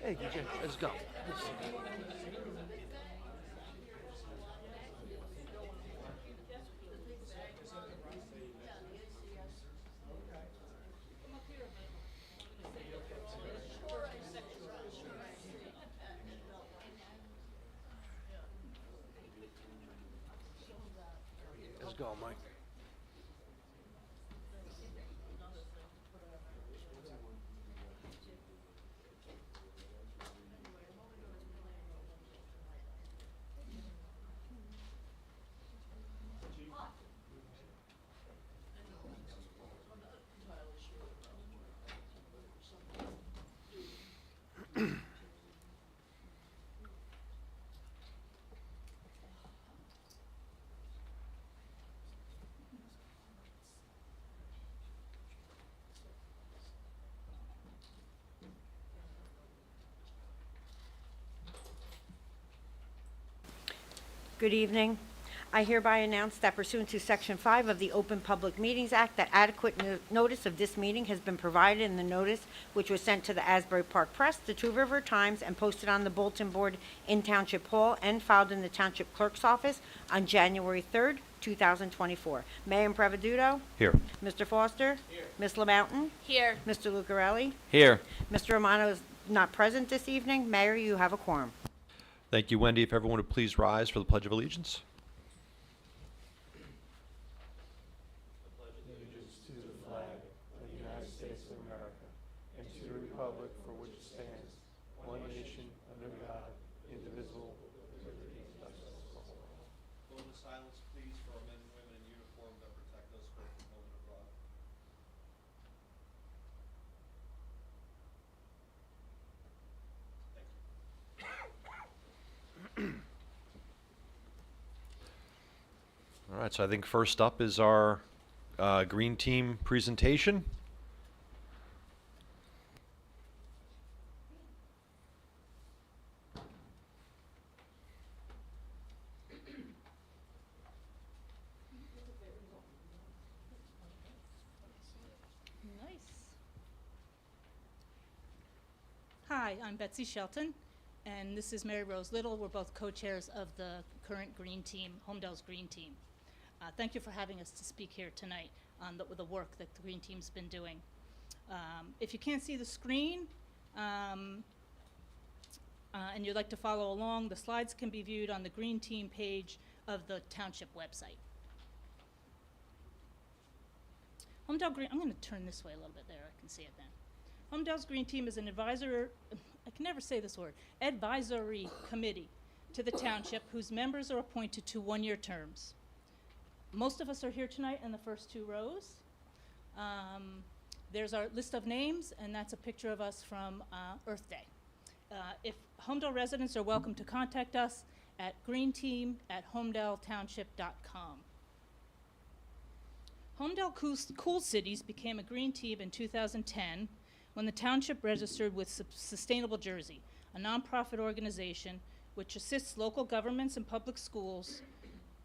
Hey, DJ, let's go. Let's go, Mike. Good evening. I hereby announce that pursuant to Section 5 of the Open Public Meetings Act, that adequate notice of this meeting has been provided in the notice which was sent to the Asbury Park Press, the Two River Times, and posted on the bulletin board in Township Hall and filed in the Township Clerk's office on January 3rd, 2024. Mayor Impreviduto? Here. Mr. Foster? Here. Ms. LaMountain? Here. Mr. Lucarelli? Here. Mr. Romano is not present this evening. Mayor, you have a quorum. Thank you, Wendy. If everyone would please rise for the Pledge of Allegiance. Allegiance to the flag of the United States of America and to the republic for which it stands, one nation, under God, indivisible, with liberty and justice for all. Moment of silence, please, for our men and women in uniform that protect us both from home and abroad. Thank you. All right, so I think first up is our Green Team presentation. Nice. Hi, I'm Betsy Shelton, and this is Mary Rose Little. We're both co-chairs of the current Green Team, Holmdel's Green Team. Thank you for having us to speak here tonight on the work that the Green Team's been doing. If you can't see the screen, and you'd like to follow along, the slides can be viewed on the Green Team page of the Township website. Holmdel Green, I'm going to turn this way a little bit there, I can see it then. Holmdel's Green Team is an advisory committee to the township whose members are appointed to one-year terms. Most of us are here tonight in the first two rows. There's our list of names, and that's a picture of us from Earth Day. If Holmdel residents are welcome to contact us at greenteam@holmdeltownship.com. Holmdel Cool Cities became a green team in 2010 when the township registered with Sustainable Jersey, a nonprofit organization which assists local governments and public schools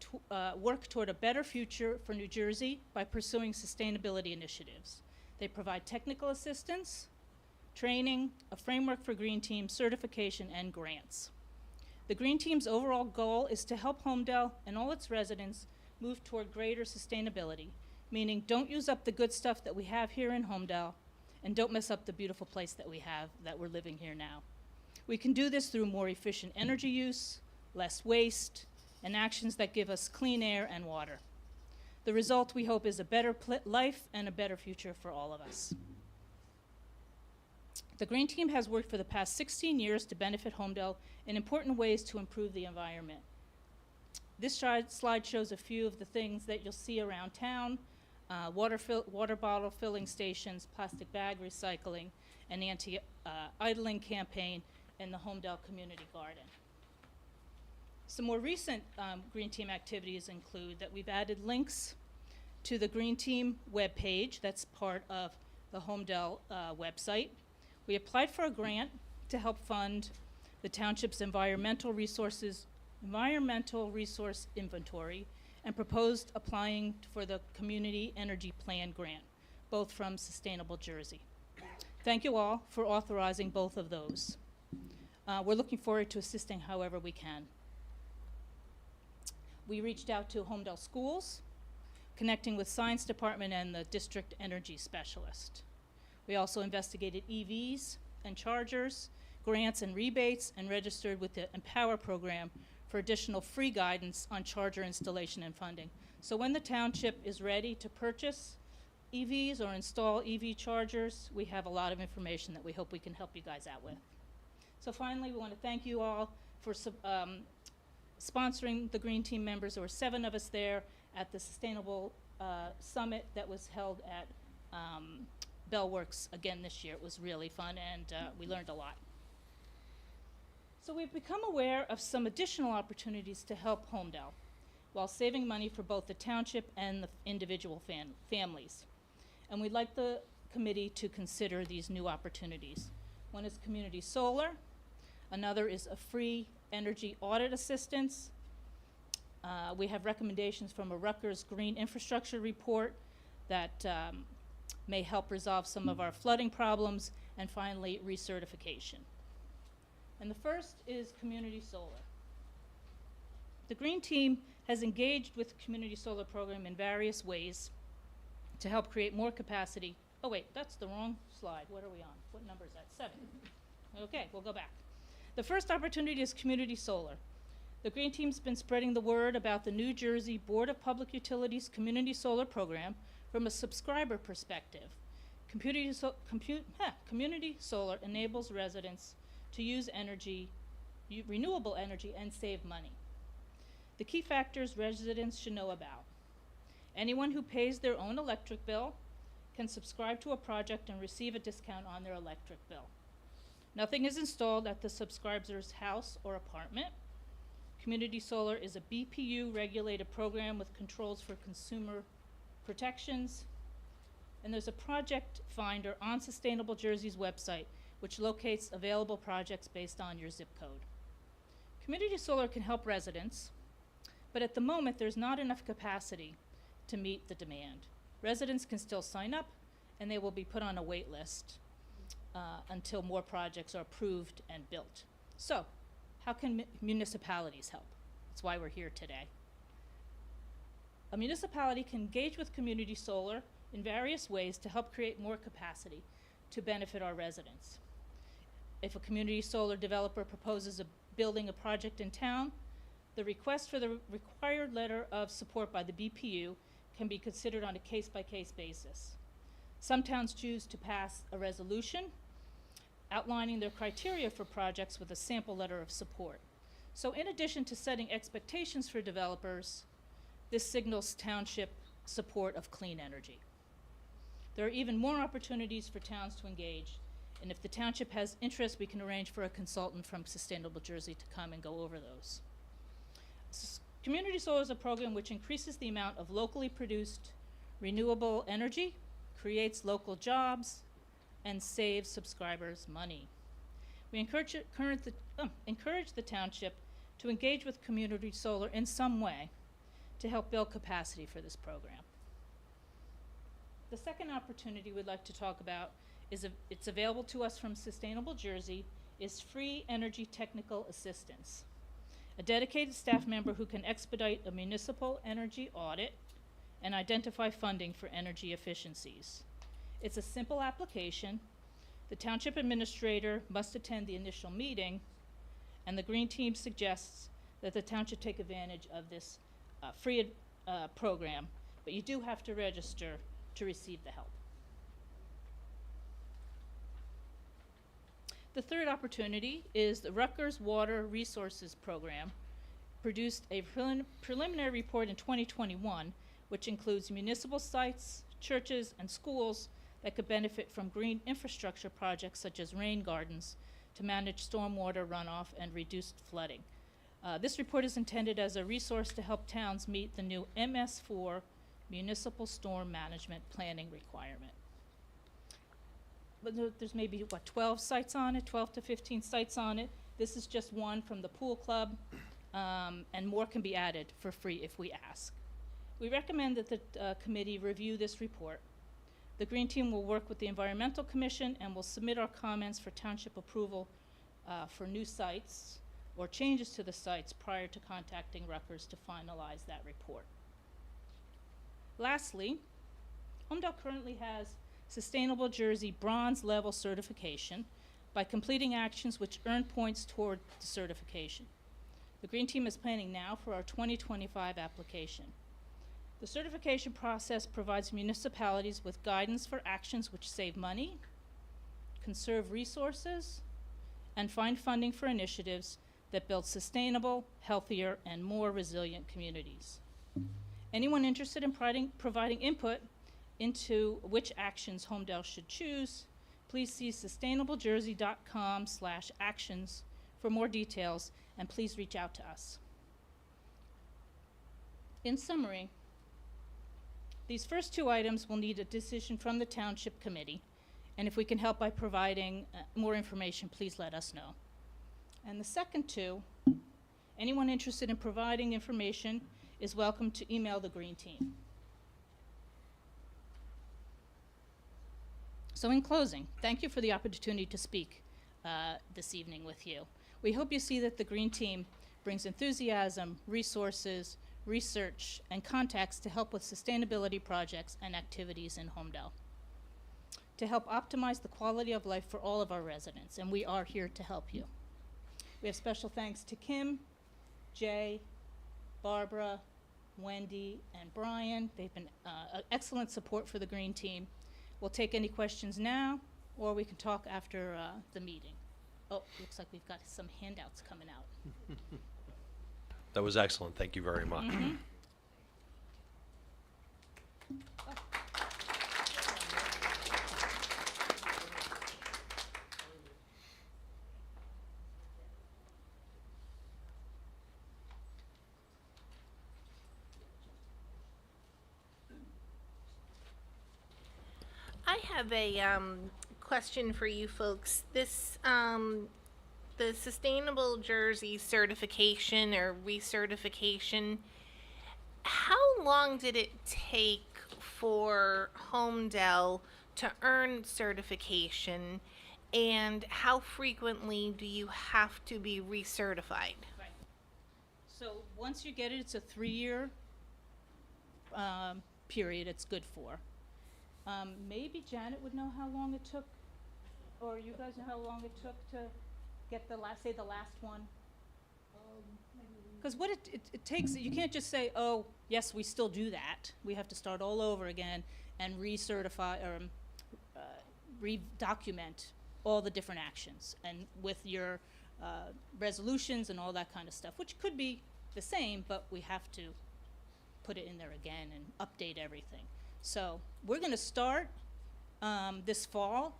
to work toward a better future for New Jersey by pursuing sustainability initiatives. They provide technical assistance, training, a framework for Green Team certification, and grants. The Green Team's overall goal is to help Holmdel and all its residents move toward greater sustainability, meaning don't use up the good stuff that we have here in Holmdel, and don't mess up the beautiful place that we have, that we're living here now. We can do this through more efficient energy use, less waste, and actions that give us clean air and water. The result, we hope, is a better life and a better future for all of us. The Green Team has worked for the past 16 years to benefit Holmdel in important ways to improve the environment. This slide shows a few of the things that you'll see around town: water bottle filling stations, plastic bag recycling, an anti-idling campaign, and the Holmdel Community Garden. Some more recent Green Team activities include that we've added links to the Green Team webpage. That's part of the Holmdel website. We applied for a grant to help fund the township's environmental resource inventory, and proposed applying for the Community Energy Plan grant, both from Sustainable Jersey. Thank you all for authorizing both of those. We're looking forward to assisting however we can. We reached out to Holmdel schools, connecting with science department and the district energy specialist. We also investigated EVs and chargers, grants and rebates, and registered with the Empower program for additional free guidance on charger installation and funding. So when the township is ready to purchase EVs or install EV chargers, we have a lot of information that we hope we can help you guys out with. So finally, we want to thank you all for sponsoring the Green Team members. There were 7 of us there at the Sustainable Summit that was held at Bellworks again this year. It was really fun, and we learned a lot. So we've become aware of some additional opportunities to help Holmdel while saving money for both the township and the individual families. And we'd like the committee to consider these new opportunities. One is community solar. Another is a free energy audit assistance. We have recommendations from a Rutgers Green Infrastructure report that may help resolve some of our flooding problems, and finally, recertification. And the first is community solar. The Green Team has engaged with the community solar program in various ways to help create more capacity. Oh wait, that's the wrong slide. What are we on? What number is that? 7. Okay, we'll go back. The first opportunity is community solar. The Green Team's been spreading the word about the New Jersey Board of Public Utilities Community Solar Program from a subscriber perspective. Community solar enables residents to use renewable energy and save money. The key factors residents should know about: anyone who pays their own electric bill can subscribe to a project and receive a discount on their electric bill. Nothing is installed at the subscriber's house or apartment. Community solar is a BPU regulated program with controls for consumer protections. And there's a project finder on Sustainable Jersey's website which locates available projects based on your zip code. Community solar can help residents, but at the moment there's not enough capacity to meet the demand. Residents can still sign up, and they will be put on a wait list until more projects are approved and built. So, how can municipalities help? That's why we're here today. A municipality can engage with community solar in various ways to help create more capacity to benefit our residents. If a community solar developer proposes building a project in town, the request for the required letter of support by the BPU can be considered on a case-by-case basis. Some towns choose to pass a resolution outlining their criteria for projects with a sample letter of support. So in addition to setting expectations for developers, this signals township support of clean energy. There are even more opportunities for towns to engage, and if the township has interest, we can arrange for a consultant from Sustainable Jersey to come and go over those. Community solar is a program which increases the amount of locally produced renewable energy, creates local jobs, and saves subscribers money. We encourage the township to engage with community solar in some way to help build capacity for this program. The second opportunity we'd like to talk about is it's available to us from Sustainable Jersey, is free energy technical assistance. A dedicated staff member who can expedite a municipal energy audit and identify funding for energy efficiencies. It's a simple application. The township administrator must attend the initial meeting, and the Green Team suggests that the township take advantage of this free program, but you do have to register to receive the help. The third opportunity is the Rutgers Water Resources Program produced a preliminary report in 2021, which includes municipal sites, churches, and schools that could benefit from green infrastructure projects such as rain gardens to manage stormwater runoff and reduce flooding. This report is intended as a resource to help towns meet the new MS4 Municipal Storm Management Planning requirement. But there's maybe, 12 sites on it, 12 to 15 sites on it. This is just one from the pool club, and more can be added for free if we ask. We recommend that the committee review this report. The Green Team will work with the Environmental Commission and will submit our comments for township approval for new sites or changes to the sites prior to contacting Rutgers to finalize that report. Lastly, Holmdel currently has Sustainable Jersey Bronze Level certification by completing actions which earn points toward the certification. The Green Team is planning now for our 2025 application. The certification process provides municipalities with guidance for actions which save money, conserve resources, and find funding for initiatives that build sustainable, healthier, and more resilient communities. Anyone interested in providing input into which actions Holmdel should choose, please see sustainablejersey.com/actions for more details, and please reach out to us. In summary, these first two items will need a decision from the Township Committee, and if we can help by providing more information, please let us know. And the second two, anyone interested in providing information is welcome to email the Green Team. So in closing, thank you for the opportunity to speak this evening with you. We hope you see that the Green Team brings enthusiasm, resources, research, and contacts to help with sustainability projects and activities in Holmdel, to help optimize the quality of life for all of our residents, and we are here to help you. We have special thanks to Kim, Jay, Barbara, Wendy, and Brian. They've been excellent support for the Green Team. We'll take any questions now, or we can talk after the meeting. Oh, looks like we've got some handouts coming out. That was excellent. Thank you very much. Mm-hmm. I have a question for you folks. This the Sustainable Jersey certification or recertification. How long did it take for Holmdel to earn certification, and how frequently do you have to be recertified? Right. So once you get it, it's a 3-year period it's good for. Maybe Janet would know how long it took, or you guys know how long it took to get the last one? Because what it takes, you can't just say, oh, yes, we still do that. We have to start all over again and recertify or redocument all the different actions, and with your resolutions and all that kind of stuff, which could be the same, but we have to put it in there again and update everything. So we're going to start this fall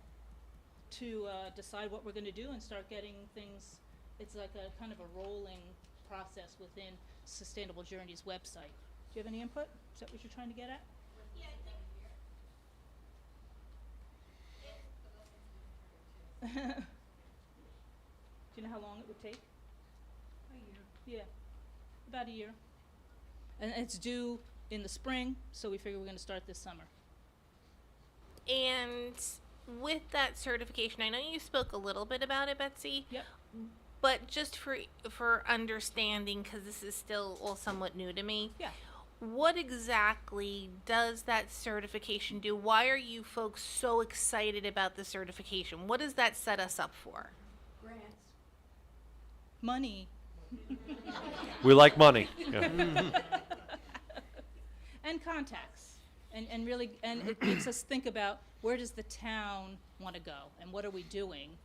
to decide what we're going to do and start getting things. It's like a kind of a rolling process within Sustainable Journey's website. Do you have any input? Is that what you're trying to get at? Yeah, I think. Do you know how long it would take? A year. Yeah, about a year. And it's due in the spring, so we figure we're going to start this summer. And with that certification, I know you spoke a little bit about it, Betsy. Yep. But just for understanding, because this is still all somewhat new to me. Yeah. What exactly does that certification do? Why are you folks so excited about the certification? What does that set us up for? Money. We like money. Yeah. And contacts. And really, and it makes us think about where does the town want to go, and what are we doing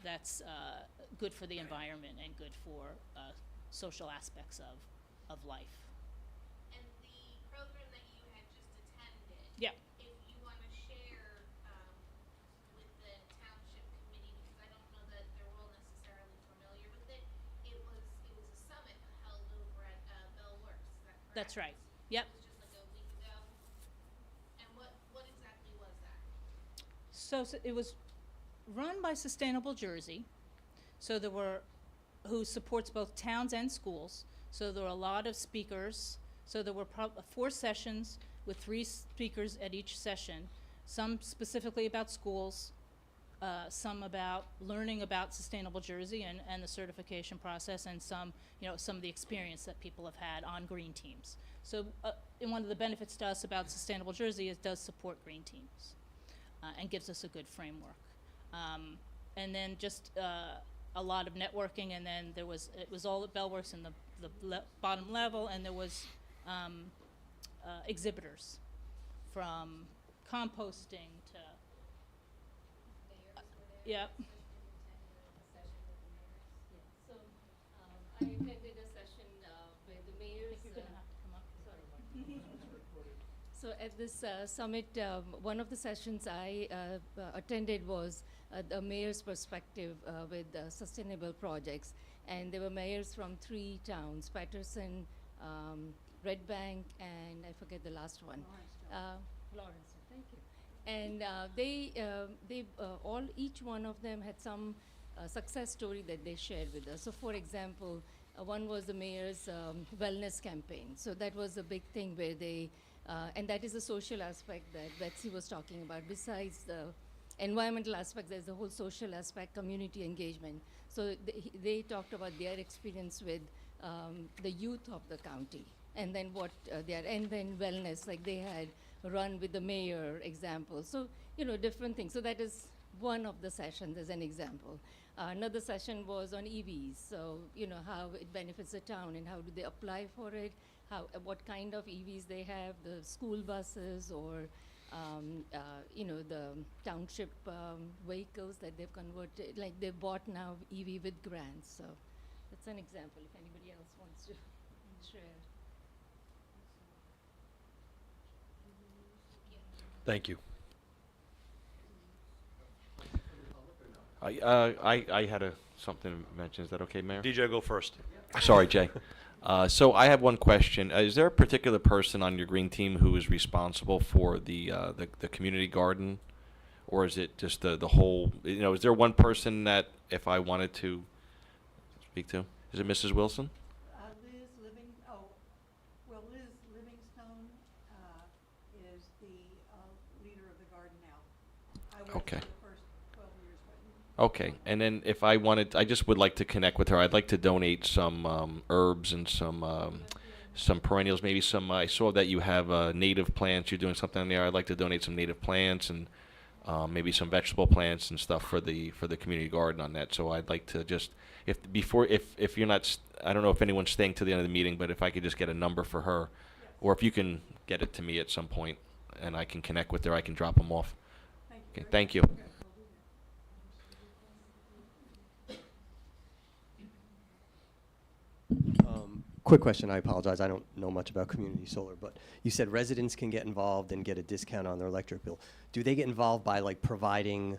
that's good for the environment and good for social aspects of life. And the program that you had just attended. Yeah. If you want to share with the township committee, because I don't know that they're all necessarily familiar with it. It was a summit held over at Bell Works. Is that correct? That's right. Yep. It was just like a week ago. And what exactly was that? So it was run by Sustainable Jersey. So there were, who supports both towns and schools. So there were a lot of speakers. So there were 4 sessions with 3 speakers at each session, some specifically about schools, some about learning about Sustainable Jersey and the certification process, and some, some of the experience that people have had on green teams. So, and one of the benefits to us about Sustainable Jersey is it does support green teams, and gives us a good framework. And then just a lot of networking, and then it was all at Bellworks in the bottom level, and there was exhibitors from composting to, yep. So, I attended a session where the mayors. You're gonna have to come up. So at this summit, one of the sessions I attended was the mayor's perspective with sustainable projects, and there were mayors from 3 towns: Patterson, Red Bank, and I forget the last one. Lawrence. Thank you. And they all, each one of them had some success story that they shared with us. So, for example, one was the mayor's wellness campaign. So that was a big thing where they, and that is the social aspect that Betsy was talking about. Besides the environmental aspect, there's the whole social aspect, community engagement. So they talked about their experience with the youth of the county, and then what and then wellness, like they had run with the mayor example. So, different things. So that is one of the sessions as an example. Another session was on EVs. So, how it benefits the town and how do they apply for it, what kind of EVs they have, the school buses or, the township vehicles that they've converted, like they bought now EV with grants. So that's an example if anybody else wants to share. Thank you. I had something to mention. Is that okay, Mayor? DJ, go first. Sorry, Jay. So I have one question. Is there a particular person on your green team who is responsible for the community garden, or is it just the whole? Is there one person that if I wanted to speak to, is it Mrs. Wilson? Liz Livingstone is the leader of the garden now. I was Okay. for the first 12 years. Okay, and then if I wanted, I just would like to connect with her. I'd like to donate some herbs and some perennials, maybe some. I saw that you have native plants. You're doing something there. I'd like to donate some native plants and maybe some vegetable plants and stuff for the community garden on that. So I'd like to just if you're not, I don't know if anyone's staying to the end of the meeting, but if I could just get a number for her, or if you can get it to me at some point and I can connect with her, I can drop them off. Okay, thank you. Quick question, I apologize, I don't know much about community solar, but you said residents can get involved and get a discount on their electric bill. Do they get involved by like providing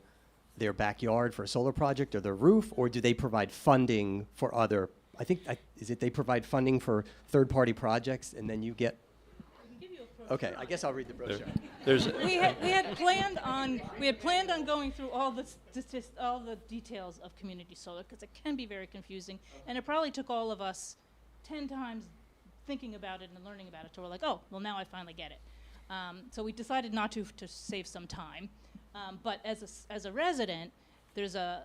their backyard for a solar project or their roof, or do they provide funding for other, they provide funding for third-party projects and then you get? Okay, I guess I'll read the brochure. We had planned on going through all the details of community solar, because it can be very confusing, and it probably took all of us 10 times thinking about it and learning about it till we're like, oh, well, now I finally get it. So we decided not to save some time. But as a resident, there's a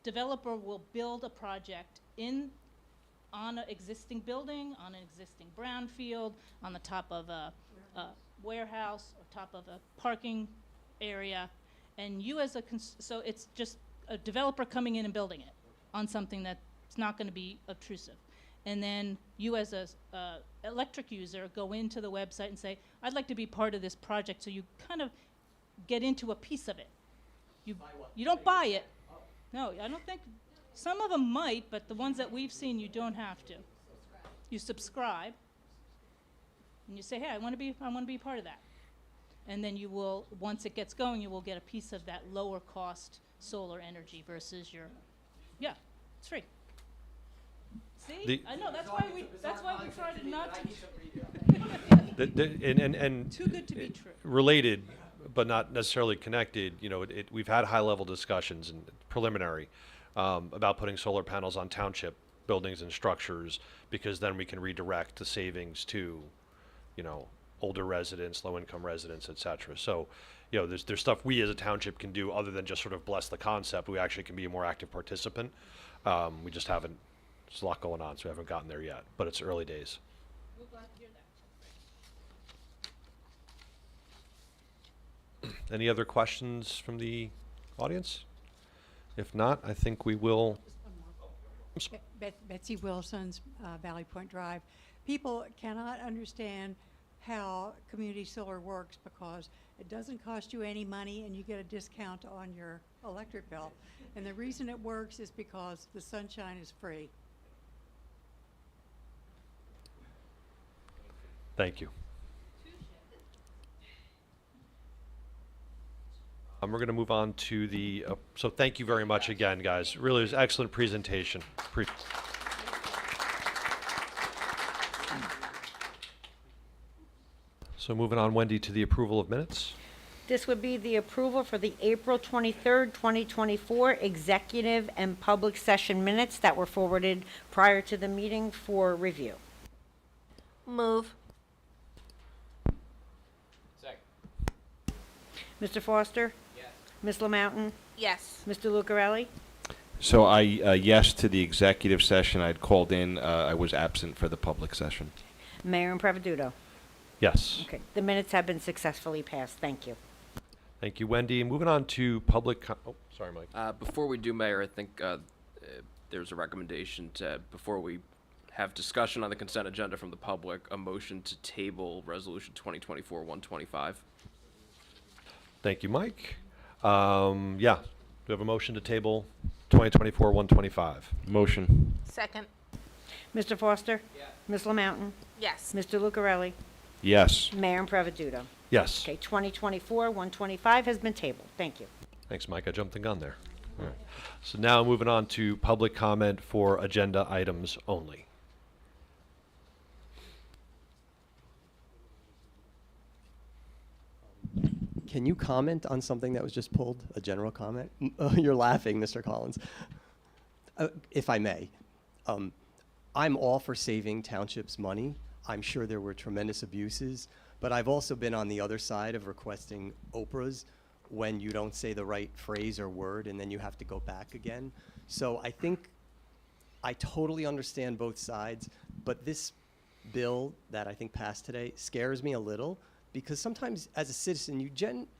developer will build a project on an existing building, on an existing brownfield, on the top of a warehouse, or top of a parking area, and you as so it's just a developer coming in and building it on something that's not going to be obtrusive. And then you as a electric user go into the website and say, I'd like to be part of this project, so you kind of get into a piece of it. You don't buy it. No, I don't think, some of them might, but the ones that we've seen, you don't have to. You subscribe, and you say, hey, I want to be part of that. And then you will, once it gets going, you will get a piece of that lower cost solar energy versus your, yeah, it's free. See, I know, that's why we decided not to. And Too good to be true. Related, but not necessarily connected, we've had high-level discussions and preliminary about putting solar panels on township buildings and structures, because then we can redirect the savings to, older residents, low-income residents, et cetera. So, you know, there's stuff we as a township can do other than just sort of bless the concept. We actually can be a more active participant. We just haven't, there's a lot going on, so we haven't gotten there yet, but it's early days. We're glad to hear that. Any other questions from the audience? If not, I think we will. Betsy Wilson's Valley Point Drive. People cannot understand how community solar works because it doesn't cost you any money and you get a discount on your electric bill. And the reason it works is because the sunshine is free. Thank you. We're going to move on to the, so thank you very much again, guys. Really, it was an excellent presentation. So moving on, Wendy, to the approval of minutes. This would be the approval for the April 23rd, 2024 executive and public session minutes that were forwarded prior to the meeting for review. Move. Second. Mr. Foster? Yes. Ms. LaMountain? Yes. Mr. Lucarelli? So I, yes to the executive session. I'd called in. I was absent for the public session. Mayor Impreviduto? Yes. Okay, the minutes have been successfully passed. Thank you. Thank you, Wendy. Moving on to public, oh, sorry, Mike. Before we do, Mayor, I think there's a recommendation to, before we have discussion on the consent agenda from the public, a motion to table Resolution 2024-125. Thank you, Mike. Yeah, do we have a motion to table 2024-125? Motion. Second. Mr. Foster? Yes. Ms. LaMountain? Yes. Mr. Lucarelli? Yes. Mayor Impreviduto? Yes. Okay, 2024-125 has been tabled. Thank you. Thanks, Mike. I jumped the gun there. All right. So now moving on to public comment for agenda items only. Can you comment on something that was just pulled? A general comment? You're laughing, Mr. Collins. If I may. I'm all for saving townships money. I'm sure there were tremendous abuses, but I've also been on the other side of requesting Oprahs when you don't say the right phrase or word and then you have to go back again. So I think I totally understand both sides, but this bill that I think passed today scares me a little because sometimes as a citizen, you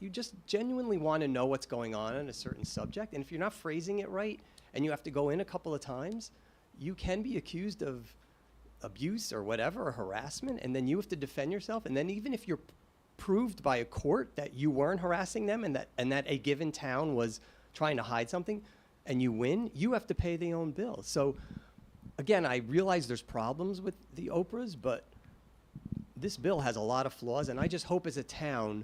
just genuinely want to know what's going on a certain subject, and if you're not phrasing it right and you have to go in a couple of times, you can be accused of abuse or whatever, or harassment, and then you have to defend yourself. And then even if you're proved by a court that you weren't harassing them and that a given town was trying to hide something, and you win, you have to pay their own bill. So again, I realize there's problems with the Oprahs, but this bill has a lot of flaws, and I just hope as a town,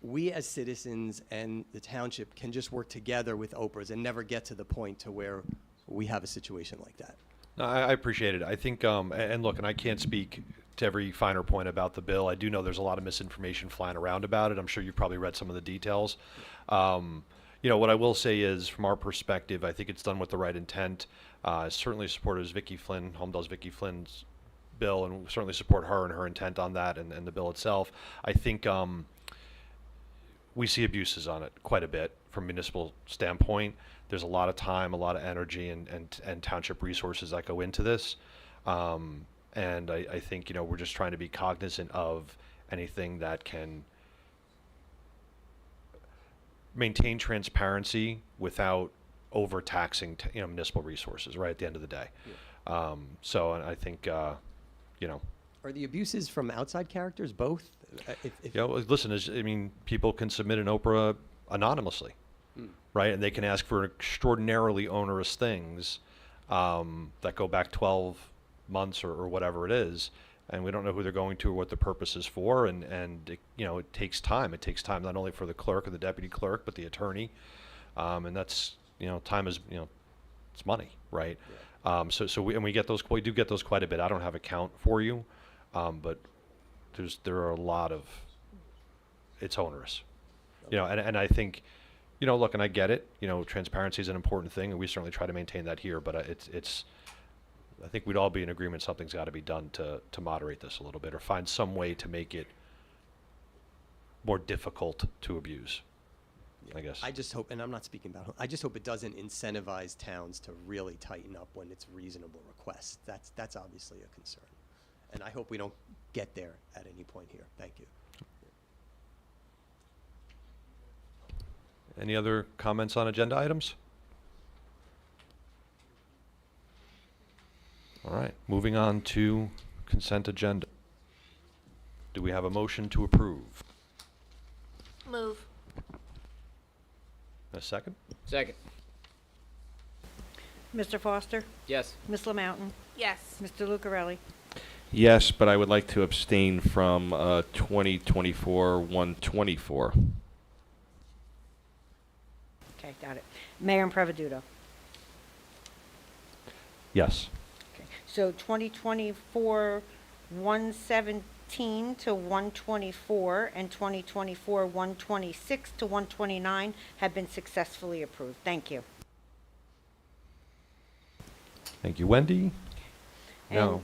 we as citizens and the township can just work together with Oprahs and never get to the point to where we have a situation like that. No, I appreciate it. I think, and look, and I can't speak to every finer point about the bill. I do know there's a lot of misinformation flying around about it. I'm sure you've probably read some of the details. You know, what I will say is, from our perspective, I think it's done with the right intent. Certainly supported Vicky Flynn, Holmdel's Vicky Flynn's bill, and we certainly support her and her intent on that and the bill itself. I think we see abuses on it quite a bit from a municipal standpoint. There's a lot of time, a lot of energy, and township resources that go into this. And I think, you know, we're just trying to be cognizant of anything that can maintain transparency without overtaxing, you know, municipal resources, right, at the end of the day. Yeah. So I think, you know. Are the abuses from outside characters, both? You know, listen, I mean, people can submit an Oprah anonymously. Right, and they can ask for extraordinarily onerous things that go back 12 months or whatever it is, and we don't know who they're going to or what the purpose is for, and it, you know, it takes time. It takes time not only for the clerk or the deputy clerk, but the attorney, and that's, you know, time is, you know, it's money, right? Yeah. So we get those. We do get those quite a bit. I don't have a count for you, but there are a lot of. It's onerous, you know, and I think. You know, look, and I get it. You know, transparency is an important thing, and we certainly try to maintain that here. But it's. I think we'd all be in agreement something's got to be done to moderate this a little bit, or find some way to make it more difficult to abuse, I guess. I just hope, and I'm not speaking about, I just hope it doesn't incentivize towns to really tighten up when it's reasonable requests. That's obviously a concern. And I hope we don't get there at any point here. Thank you. Any other comments on agenda items? All right, moving on to consent agenda. Do we have a motion to approve? Move. A second? Second. Mr. Foster? Yes. Ms. Lamountain? Yes. Mr. Lucarelli? Yes, but I would like to abstain from 2024-124. Okay, got it. Mayor Impreviduto? Yes. Okay. So 2024, 117 to 124 and 2024, 126 to 129 have been successfully approved. Thank you. Thank you, Wendy. No.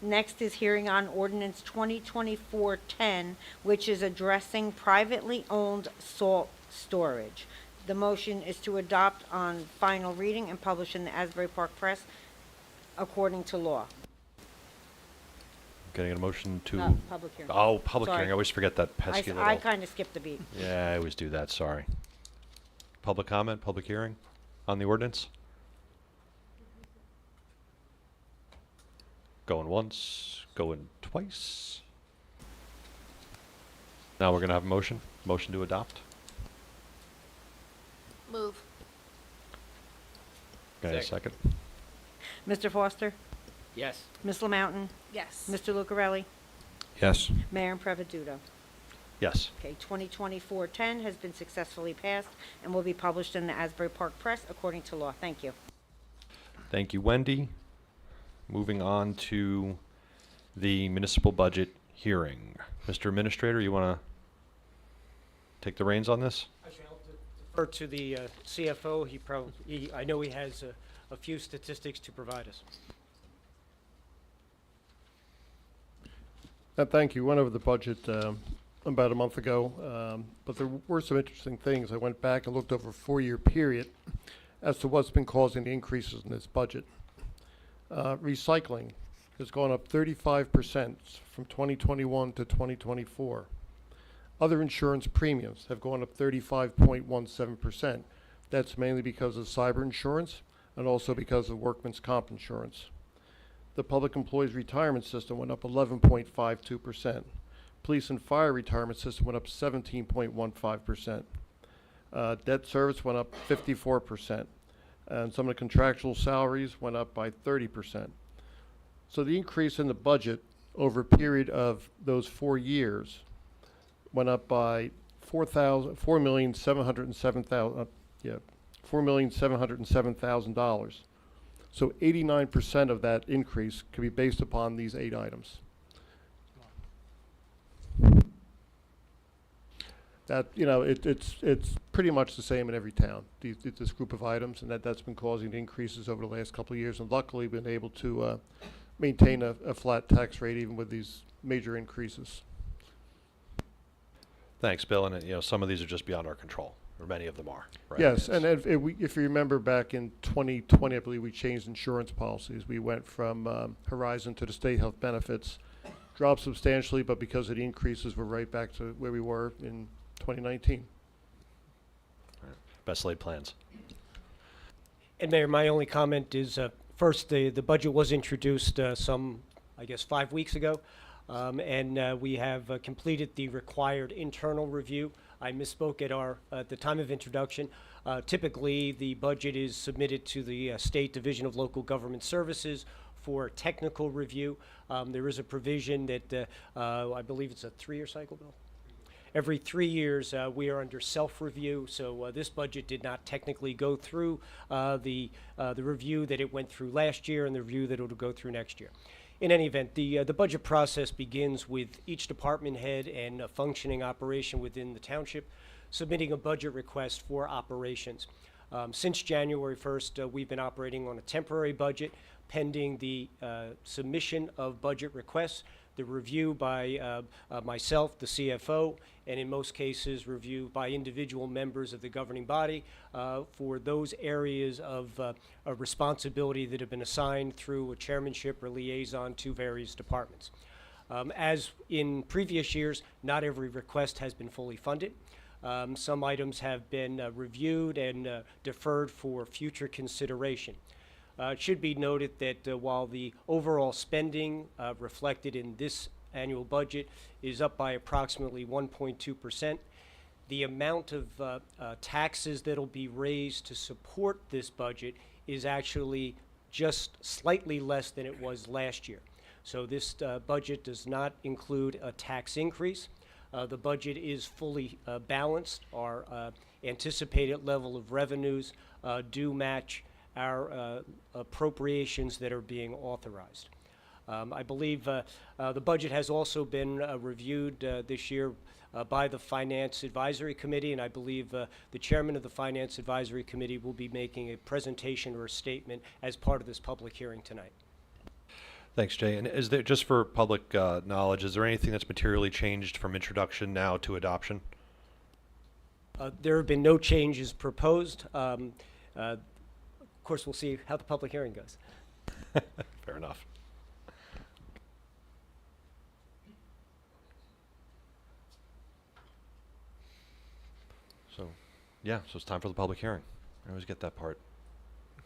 Next is hearing on ordinance 2024-10, which is addressing privately owned salt storage. The motion is to adopt on final reading and publish in the Asbury Park Press according to law. Getting a motion to... Public hearing. Oh, public Sorry. hearing. I always forget that pesky little... I kind of skipped the beat. Yeah, I always do that, sorry. Public comment, public hearing on the ordinance? Going once, going twice. Now we're gonna have a motion to adopt. Move. Okay, a second. Mr. Foster? Yes. Ms. Lamountain? Yes. Mr. Lucarelli? Yes. Mayor Impreviduto? Yes. Okay, 2024-10 has been successfully passed and will be published in the Asbury Park Press according to law. Thank you. Thank you, Wendy. Moving on to the municipal budget hearing. Mr. Administrator, you want to take the reins on this? Actually, I'll defer to the CFO. I know he has a few statistics to provide us. Thank you. Went over the budget about a month ago, but there were some interesting things. I went back and looked over a 4-year period as to what's been causing the increases in this budget. Recycling has gone up 35% from 2021 to 2024. Other insurance premiums have gone up 35.17%. That's mainly because of cyber insurance and also because of workman's comp insurance. The public employees retirement system went up 11.52%. Police and fire retirement system went up 17.15%. Debt service went up 54%. And some of the contractual salaries went up by 30%. So the increase in the budget over a period of those 4 years went up by $4,707,000. So 89% of that increase can be based upon these 8 items. That, it's pretty much the same in every town, this group of items, and that's been causing the increases over the last couple of years, and luckily been able to maintain a flat tax rate even with these major increases. Thanks, Bill. And some of these are just beyond our control, or many of them are. Right? Yes, and if you remember back in 2020, I believe we changed insurance policies. We went from Horizon to the state health benefits, dropped substantially, but because of the increases, we're right back to where we were in 2019. Best laid plans. And Mayor, my only comment is, first, the budget was introduced some, I guess, 5 weeks ago, and we have completed the required internal review. I misspoke at the time of introduction. Typically, the budget is submitted to the State Division of Local Government Services for technical review. There is a provision that I believe it's a 3-year cycle, Bill? Every 3 years, we are under self-review, so this budget did not technically go through the review that it went through last year and the review that it will go through next year. In any event, the budget process begins with each department head and a functioning operation within the township submitting a budget request for operations. Since January 1st, we've been operating on a temporary budget pending the submission of budget requests. the review by myself, the CFO, and in most cases, review by individual members of the governing body for those areas of responsibility that have been assigned through a chairmanship or liaison to various departments. As in previous years, not every request has been fully funded. Some items have been reviewed and deferred for future consideration. It should be noted that while the overall spending reflected in this annual budget is up by approximately 1.2%, the amount of taxes that will be raised to support this budget is actually just slightly less than it was last year. So this budget does not include a tax increase. The budget is fully balanced. Our anticipated level of revenues do match our appropriations that are being authorized. I believe the budget has also been reviewed this year by the Finance Advisory Committee, and I believe the chairman of the Finance Advisory Committee will be making a presentation or a statement as part of this public hearing tonight. Thanks, Jay. And is there, just for public knowledge, is there anything that's materially changed from introduction now to adoption? There have been no changes proposed. Of course, we'll see how the public hearing goes. Fair enough. So, yeah, so it's time for the public hearing. I always get that part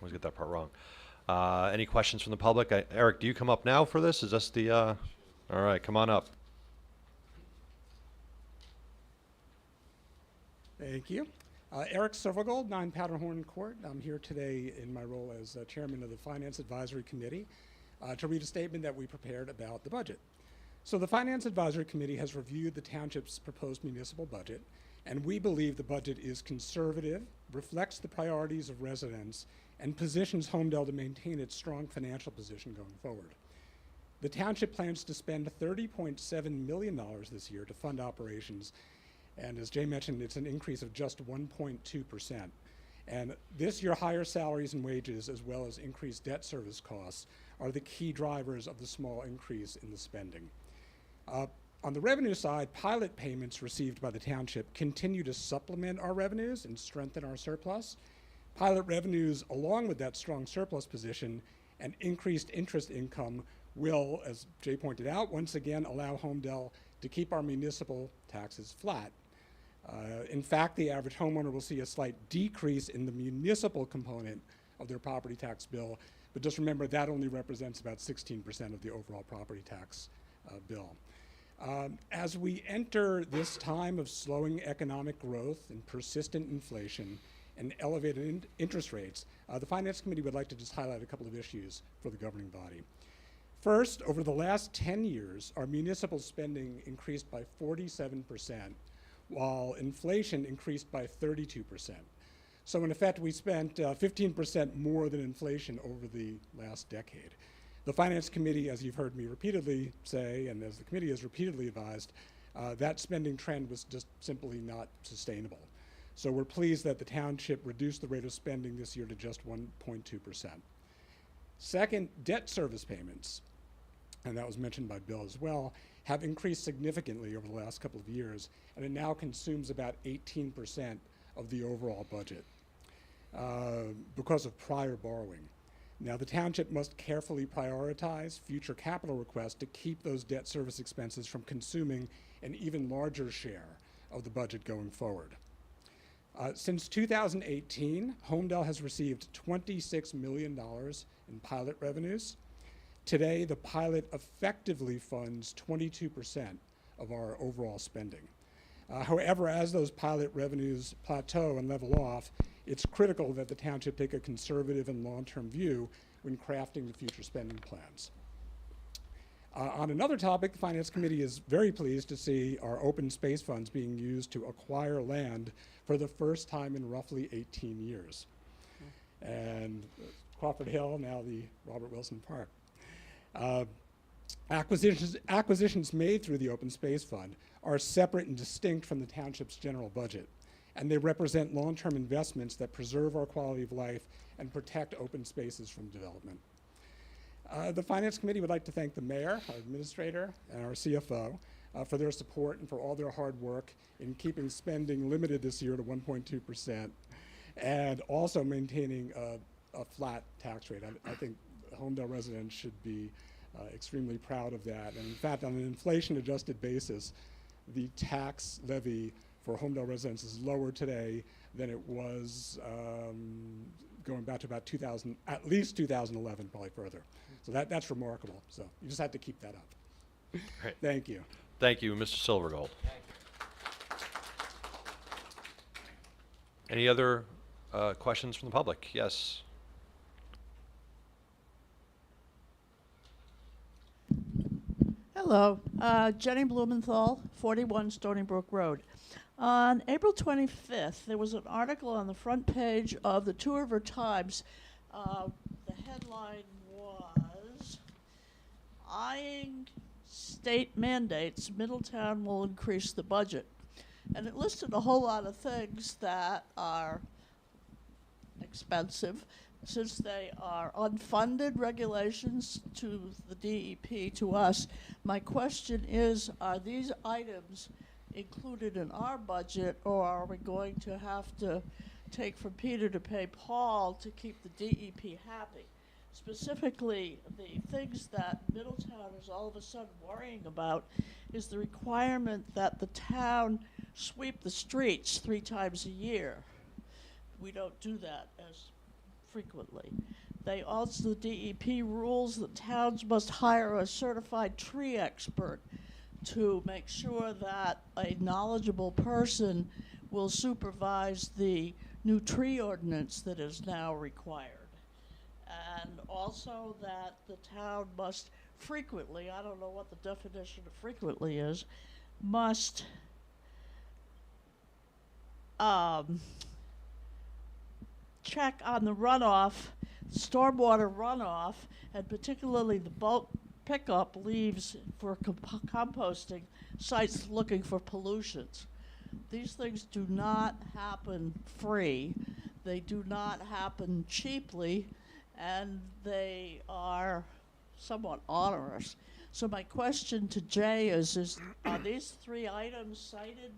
wrong. Any questions from the public? Eric, do you come up now for this? Is this the, all right, come on up. Thank you. Eric Silvergold, 9 Powderhorn Court. I'm here today in my role as chairman of the Finance Advisory Committee to read a statement that we prepared about the budget. So the Finance Advisory Committee has reviewed the township's proposed municipal budget, and we believe the budget is conservative, reflects the priorities of residents, and positions Holmdel to maintain its strong financial position going forward. The township plans to spend $30.7 million this year to fund operations, and as Jay mentioned, it's an increase of just 1.2%. And this year, higher salaries and wages, as well as increased debt service costs, are the key drivers of the small increase in the spending. On the revenue side, pilot payments received by the township continue to supplement our revenues and strengthen our surplus. Pilot revenues, along with that strong surplus position and increased interest income, will, as Jay pointed out, once again allow Holmdel to keep our municipal taxes flat. In fact, the average homeowner will see a slight decrease in the municipal component of their property tax bill, but just remember that only represents about 16% of the overall property tax bill. As we enter this time of slowing economic growth and persistent inflation and elevated interest rates, the Finance Committee would like to just highlight a couple of issues for the governing body. First, over the last 10 years, our municipal spending increased by 47%, while inflation increased by 32%. So in effect, we spent 15% more than inflation over the last decade. The Finance Committee, as you've heard me repeatedly say, and as the committee has repeatedly advised, that spending trend was just simply not sustainable. So we're pleased that the township reduced the rate of spending this year to just 1.2%. Second, debt service payments, and that was mentioned by Bill as well, have increased significantly over the last couple of years, and it now consumes about 18% of the overall budget because of prior borrowing. Now, the township must carefully prioritize future capital requests to keep those debt service expenses from consuming an even larger share of the budget going forward. Since 2018, Holmdel has received $26 million in pilot revenues. Today, the pilot effectively funds 22% of our overall spending. However, as those pilot revenues plateau and level off, it's critical that the township take a conservative and long-term view when crafting the future spending plans. On another topic, the Finance Committee is very pleased to see our open space funds being used to acquire land for the first time in roughly 18 years. And Crawford Hill, now the Robert Wilson Park. Acquisitions made through the Open Space Fund are separate and distinct from the township's general budget, and they represent long-term investments that preserve our quality of life and protect open spaces from development. The Finance Committee would like to thank the mayor, our administrator, and our CFO for their support and for all their hard work in keeping spending limited this year to 1.2% and also maintaining a flat tax rate. I think Holmdel residents should be extremely proud of that. And in fact, on an inflation-adjusted basis, the tax levy for Holmdel residents is lower today than it was going back to about at least 2011, probably further. So that's remarkable. So you just have to keep that up. Great. Thank you. Thank you, Mr. Silvergold. Any other questions from the public? Yes. Hello, Jenny Blumenthal, 41 Stony Brook Road. On April 25th, there was an article on the front page of the Two River Times. The headline was, "Eyeing State Mandates, Middletown Will Increase the Budget." And it listed a whole lot of things that are expensive, since they are unfunded regulations to the DEP, to us. My question is, are these items included in our budget, or are we going to have to take from Peter to pay Paul to keep the DEP happy? Specifically, the things that Middletown is all of a sudden worrying about is the requirement that the town sweep the streets 3 times a year. We don't do that as frequently. They also, the DEP rules that towns must hire a certified tree expert to make sure that a knowledgeable person will supervise the new tree ordinance that is now required. And also that the town must frequently, I don't know what the definition of frequently is, must check on the runoff, stormwater runoff, and particularly the bulk pickup leaves for composting sites looking for pollutions. These things do not happen free. They do not happen cheaply, and they are somewhat onerous. So my question to Jay is are these 3 items cited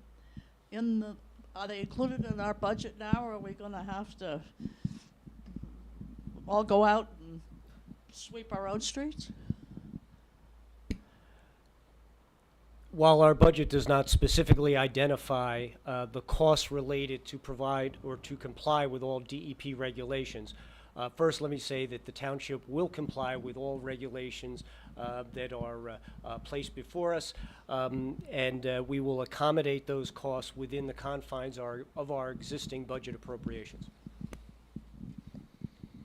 in the, are they included in our budget now, or are we gonna have to all go out and sweep our own streets? While our budget does not specifically identify the costs related to provide or to comply with all DEP regulations, first let me say that the township will comply with all regulations that are placed before us, and we will accommodate those costs within the confines of our existing budget appropriations.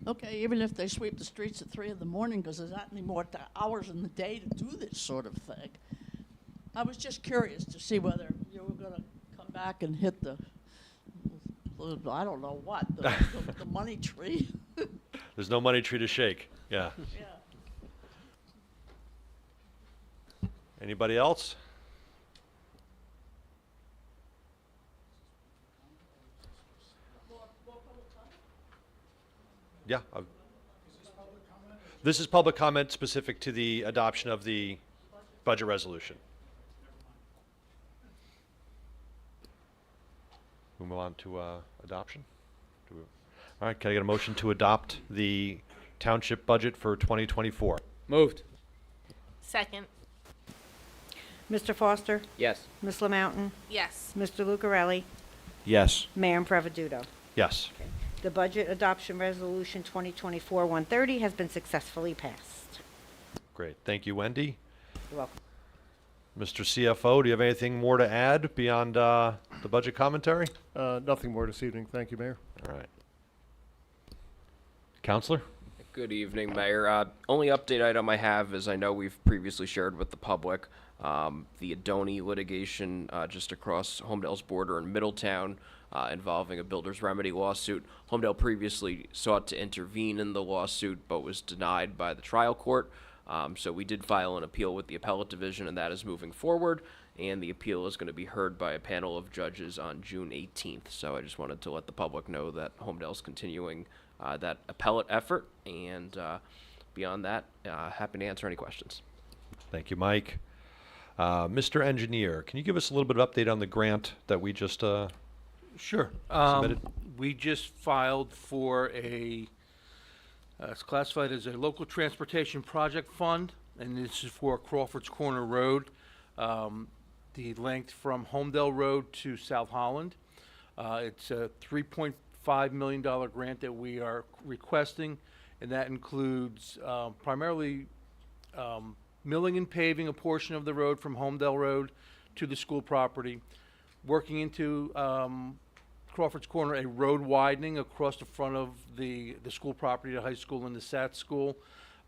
Okay, even if they sweep the streets at 3 in the morning, because there's not any more hours in the day to do this sort of thing. I was just curious to see whether you were going to come back and hit the I don't know what, the money tree. There's no money tree to shake. Yeah. Yeah. Anybody else? Yeah. This is public comment specific to the adoption of the budget resolution. We move on to adoption. All right, can I get a motion to adopt the township budget for 2024? Moved. Second. Mr. Foster? Yes. Ms. LaMountain? Yes. Mr. Lucarelli? Yes. Mayor Impreviduto? Yes. The Budget Adoption Resolution 2024-130 has been successfully passed. Great. Thank you, Wendy. You're welcome. Mr. CFO, do you have anything more to add beyond the budget commentary? Nothing more this evening. Thank you, Mayor. All right. Counselor? Good evening, Mayor. Only update item I have is I know we've previously shared with the public the Adoni litigation just across Holmdel's border in Middletown involving a builder's remedy lawsuit. Holmdel previously sought to intervene in the lawsuit but was denied by the trial court. So we did file an appeal with the appellate division, and that is moving forward. And the appeal is going to be heard by a panel of judges on June 18th. So I just wanted to let the public know that Holmdel's continuing that appellate effort, and beyond that, happy to answer any questions. Thank you, Mike. Mr. Engineer, can you give us a little bit of update on the grant that we just Sure. submitted? We just filed for it's classified as a local transportation project fund, and this is for Crawford's Corner Road, the length from Holmdel Road to South Holland. It's a $3.5 million grant that we are requesting, and that includes primarily milling and paving a portion of the road from Holmdel Road to the school property, working into Crawford's Corner, a road widening across the front of the school property, the high school and the SAT school,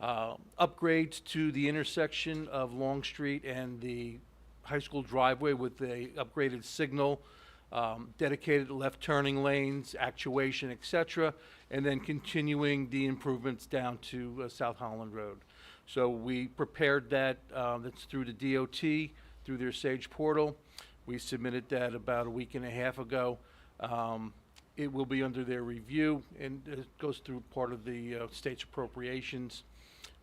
upgrades to the intersection of Long Street and the high school driveway with a upgraded signal, dedicated left turning lanes, actuation, etc., and then continuing the improvements down to South Holland Road. So we prepared that, that's through the DOT, through their Sage portal. We submitted that about a week and a half ago. It will be under their review, and it goes through part of the state's appropriations,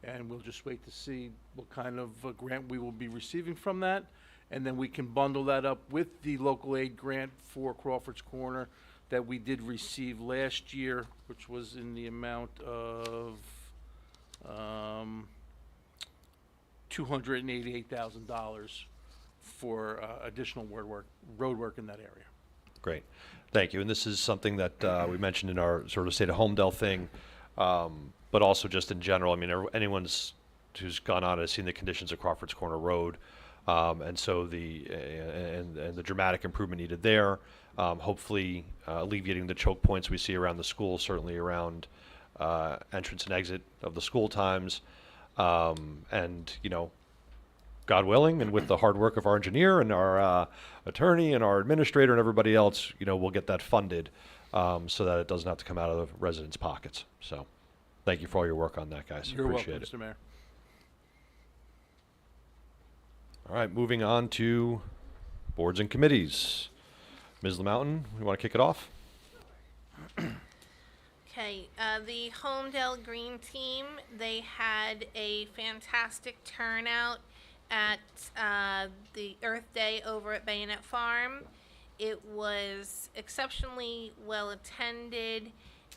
and we'll just wait to see what kind of grant we will be receiving from that, and then we can bundle that up with the local aid grant for Crawford's Corner that we did receive last year, which was in the amount of $288,000 for additional road work in that area. Great. Thank you. And this is something that we mentioned in our sort of State of Holmdel thing, but also just in general. I mean, who's gone on has seen the conditions of Crawford's Corner Road, and so the dramatic improvement needed there. Hopefully alleviating the choke points we see around the school, certainly around entrance and exit of the school times, and God willing, and with the hard work of our engineer and our attorney and our administrator and everybody else, we'll get that funded so that it doesn't have to come out of the residents' pockets. So thank you for all your work on that, guys. You're Appreciate welcome, it. Mr. Mayor. All right, moving on to boards and committees. Ms. LaMountain, you want to kick it off? Okay, the Holmdel Green Team, they had a fantastic turnout at the Earth Day over at Bayonet Farm. It was exceptionally well attended,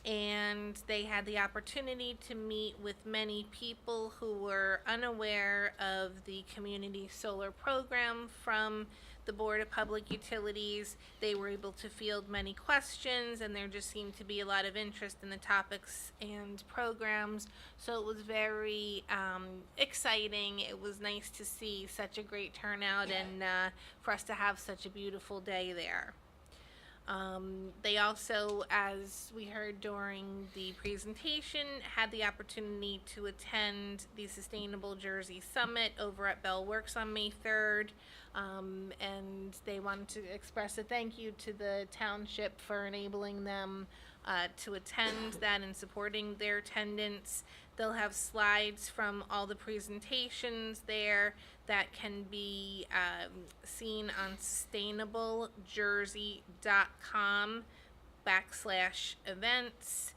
and they had the opportunity to meet with many people who were unaware of the community solar program from the Board of Public Utilities. They were able to field many questions, and there just seemed to be a lot of interest in the topics and programs. So it was very exciting. It was nice to see such a great turnout and for us to have such a beautiful day there. They also, as we heard during the presentation, had the opportunity to attend the Sustainable Jersey Summit over at Bell Works on May 3rd. And they wanted to express a thank you to the township for enabling them to attend that and supporting their attendance. They'll have slides from all the presentations there that can be seen on sustainablejersey.com/events.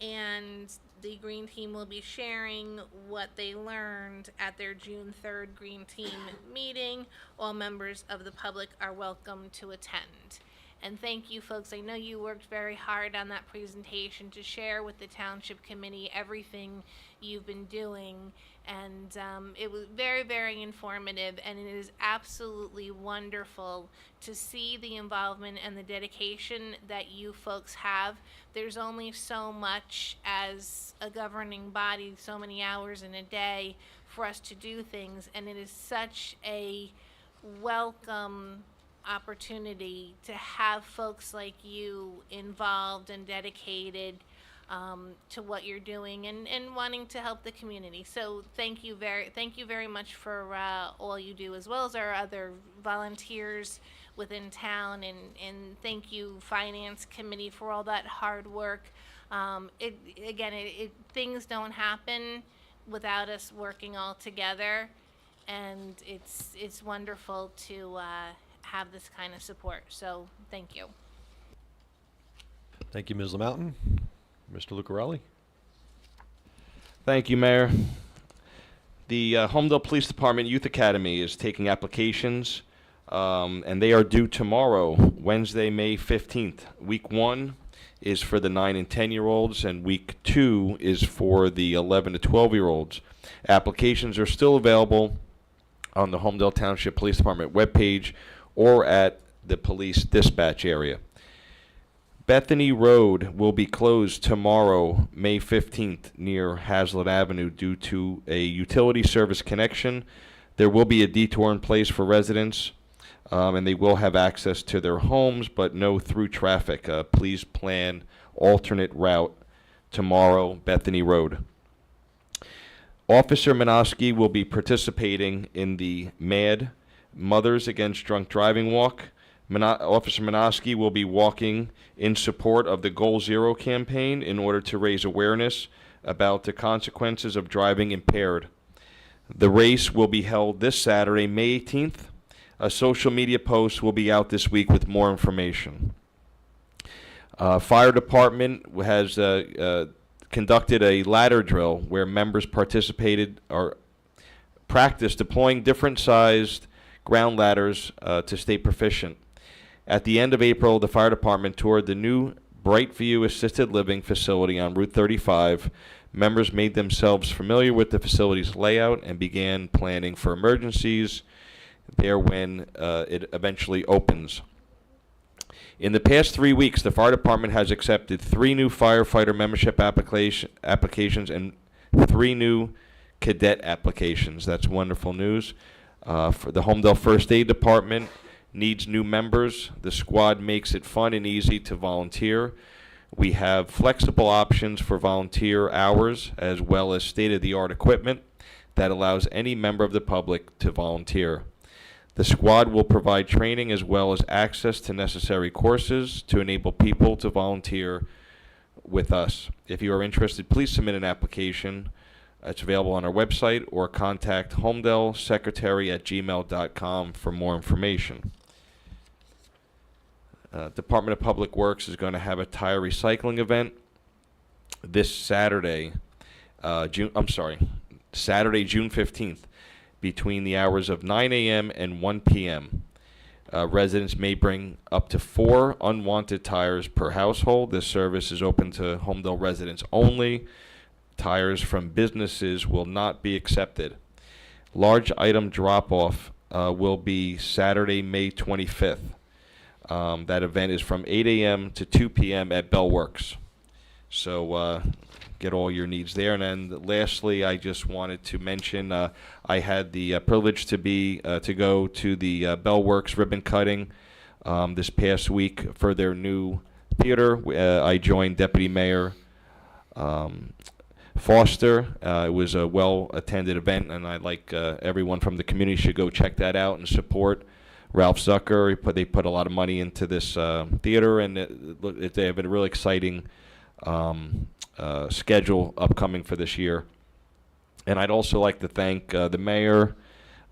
And the Green Team will be sharing what they learned at their June 3rd Green Team meeting. All members of the public are welcome to attend. And thank you, folks. I know you worked very hard on that presentation to share with the Township Committee everything you've been doing. And it was very, very informative, and it is absolutely wonderful to see the involvement and the dedication that you folks have. There's only so much as a governing body, so many hours in a day for us to do things, and it is such a welcome opportunity to have folks like you involved and dedicated to what you're doing and wanting to help the community. So thank you very much for all you do, as well as our other volunteers within town, and thank you, Finance Committee, for all that hard work. Things don't happen without us working all together, and it's wonderful to have this kind of support. So thank you. Thank you, Ms. LaMountain. Mr. Lucarelli? Thank you, Mayor. The Holmdel Police Department Youth Academy is taking applications, and they are due tomorrow, Wednesday, May 15th. Week 1 is for the 9 and 10-year-olds, and week 2 is for the 11 to 12-year-olds. Applications are still available on the Holmdel Township Police Department webpage or at the police dispatch area. Bethany Road will be closed tomorrow, May 15th, near Hazlitt Avenue due to a utility service connection. There will be a detour in place for residents, and they will have access to their homes, but no through traffic. Please plan alternate route tomorrow, Bethany Road. Officer Minosky will be participating in the MAD, Mothers Against Drunk Driving Walk. Officer Minosky will be walking in support of the Goal Zero campaign in order to raise awareness about the consequences of driving impaired. The race will be held this Saturday, May 18th. A social media post will be out this week with more information. Fire department has conducted a ladder drill where members participated or practiced deploying different sized ground ladders to stay proficient. At the end of April, the fire department toured the new Brightview Assisted Living facility on Route 35. Members made themselves familiar with the facility's layout and began planning for emergencies there when it eventually opens. In the past 3 weeks, the fire department has accepted 3 new firefighter membership applications and 3 new cadet applications. That's wonderful news. For the Holmdel First Aid Department needs new members. The squad makes it fun and easy to volunteer. We have flexible options for volunteer hours as well as state-of-the-art equipment that allows any member of the public to volunteer. The squad will provide training as well as access to necessary courses to enable people to volunteer with us. If you are interested, please submit an application. It's available on our website or contact holmdelsecretary@gmail.com for more information. Department of Public Works is going to have a tire recycling event this Saturday, Saturday, June 15th, between the hours of 9 a.m. and 1 p.m. Residents may bring up to 4 unwanted tires per household. This service is open to Holmdel residents only. Tires from businesses will not be accepted. Large item drop-off will be Saturday, May 25th. That event is from 8 a.m. to 2 p.m. at Bell Works. So get all your needs there. And then lastly, I just wanted to mention I had the privilege to go to the Bell Works ribbon cutting this past week for their new theater. I joined Deputy Mayor Foster. It was a well-attended event, and I'd like everyone from the community should go check that out and support Ralph Zucker. They put a lot of money into this theater, and they have a really exciting schedule upcoming for this year. And I'd also like to thank the mayor,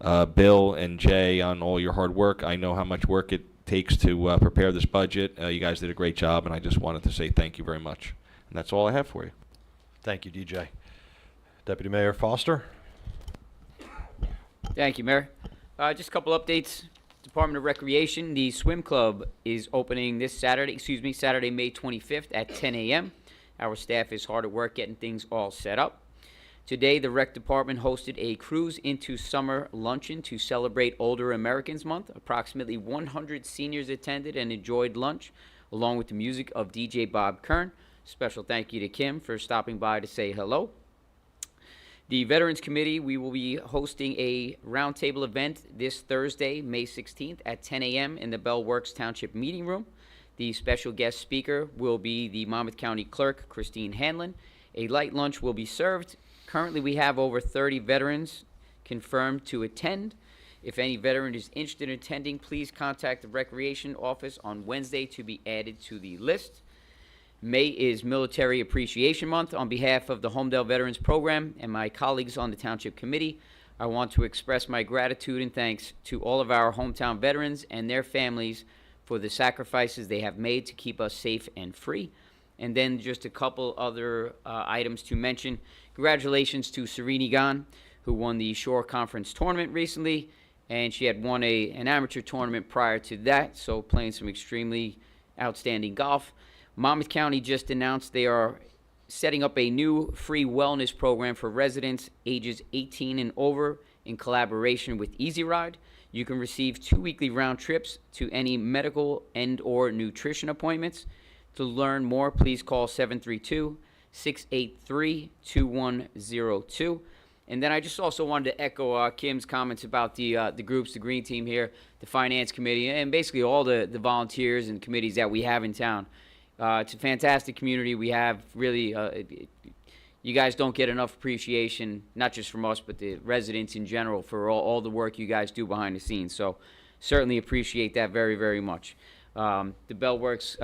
Bill, and Jay on all your hard work. I know how much work it takes to prepare this budget. You guys did a great job, and I just wanted to say thank you very much. And that's all I have for you. Thank you, DJ. Deputy Mayor Foster. Thank you, Mayor. Just a couple updates. Department of Recreation, the swim club is opening this Saturday, Saturday, May 25th at 10 a.m. Our staff is hard at work getting things all set up. Today, the Rec Department hosted a Cruise into Summer luncheon to celebrate Older Americans Month. Approximately 100 seniors attended and enjoyed lunch, along with the music of DJ Bob Kern. Special thank you to Kim for stopping by to say hello. The Veterans Committee, we will be hosting a roundtable event this Thursday, May 16th at 10 a.m. in the Bell Works Township Meeting Room. The special guest speaker will be the Monmouth County Clerk, Christine Hanlon. A light lunch will be served. Currently, we have over 30 veterans confirmed to attend. If any veteran is interested in attending, please contact the Recreation Office on Wednesday to be added to the list. May is Military Appreciation Month. On behalf of the Holmdel Veterans Program and my colleagues on the Township Committee, I want to express my gratitude and thanks to all of our hometown veterans and their families for the sacrifices they have made to keep us safe and free. And then just a couple other items to mention. Congratulations to Sereni Gan, who won the Shore Conference tournament recently, and she had won an amateur tournament prior to that, so playing some extremely outstanding golf. Monmouth County just announced they are setting up a new free wellness program for residents ages 18 and over in collaboration with Easy Ride. You can receive 2 weekly round trips to any medical and/or nutrition appointments. To learn more, please call 732-683-2102. And then I just also wanted to echo Kim's comments about the groups, the green team here, the finance committee, and basically all the volunteers and committees that we have in town. It's a fantastic community. We have really, you guys don't get enough appreciation, not just from us, but the residents in general for all the work you guys do behind the scenes. So certainly appreciate that very, very much. The Bellworks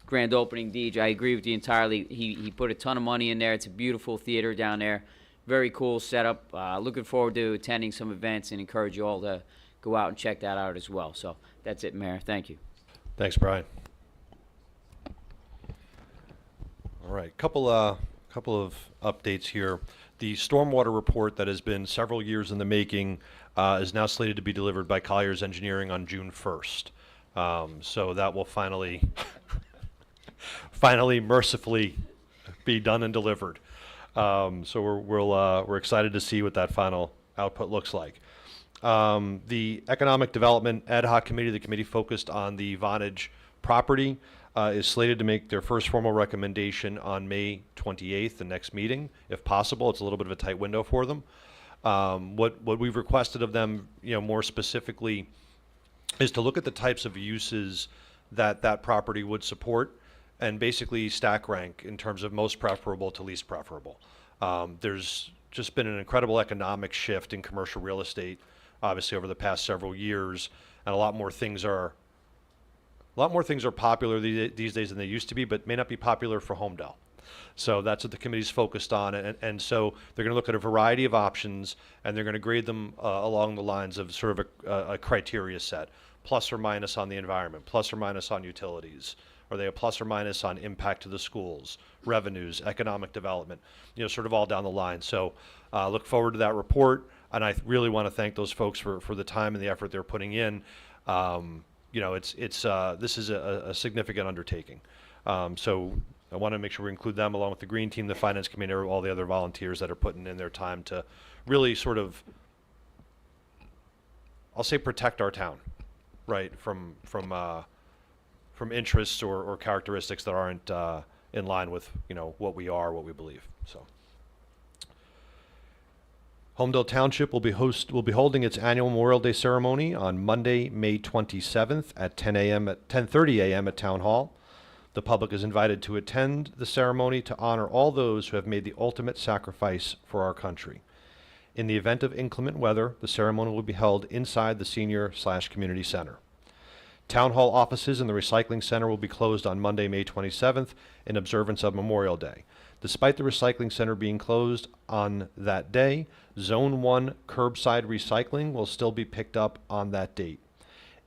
grand opening, Deej, I agree with you entirely. He put a ton of money in there. It's a beautiful theater down there. Very cool setup. Looking forward to attending some events and encourage you all to go out and check that out as well. So that's it, Mayor. Thank you. Thanks, Brian. All right, couple of updates here. The stormwater report that has been several years in the making is now slated to be delivered by Colliers Engineering on June 1st. So that will finally mercifully be done and delivered. So we're excited to see what that final output looks like. The Economic Development Ad Hoc Committee, the committee focused on the Vonage property, is slated to make their first formal recommendation on May 28th, the next meeting, if possible. It's a little bit of a tight window for them. What we've requested of them, more specifically, is to look at the types of uses that property would support, and basically stack rank in terms of most preferable to least preferable. There's just been an incredible economic shift in commercial real estate, obviously over the past several years, and a lot more things are popular these days than they used to be, but may not be popular for Holmdel. So that's what the committee's focused on, and so they're going to look at a variety of options, and they're going to grade them along the lines of sort of a criteria set, plus or minus on the environment, plus or minus on utilities. Are they a plus or minus on impact to the schools, revenues, economic development, sort of all down the line. So look forward to that report, and I really want to thank those folks for the time and the effort they're putting in. This is a significant undertaking. So I want to make sure we include them along with the Green Team, the Finance Committee, all the other volunteers that are putting in their time to really sort of, I'll say, protect our town, right, from interests or characteristics that aren't in line with what we are, what we believe. So, Holmdel Township will be holding its annual Memorial Day ceremony on Monday, May 27th at 10:30 a.m. at Town Hall. The public is invited to attend the ceremony to honor all those who have made the ultimate sacrifice for our country. In the event of inclement weather, the ceremony will be held inside the senior/community center. Town Hall offices and the recycling center will be closed on Monday, May 27th in observance of Memorial Day. Despite the recycling center being closed on that day, Zone 1 curbside recycling will still be picked up on that date.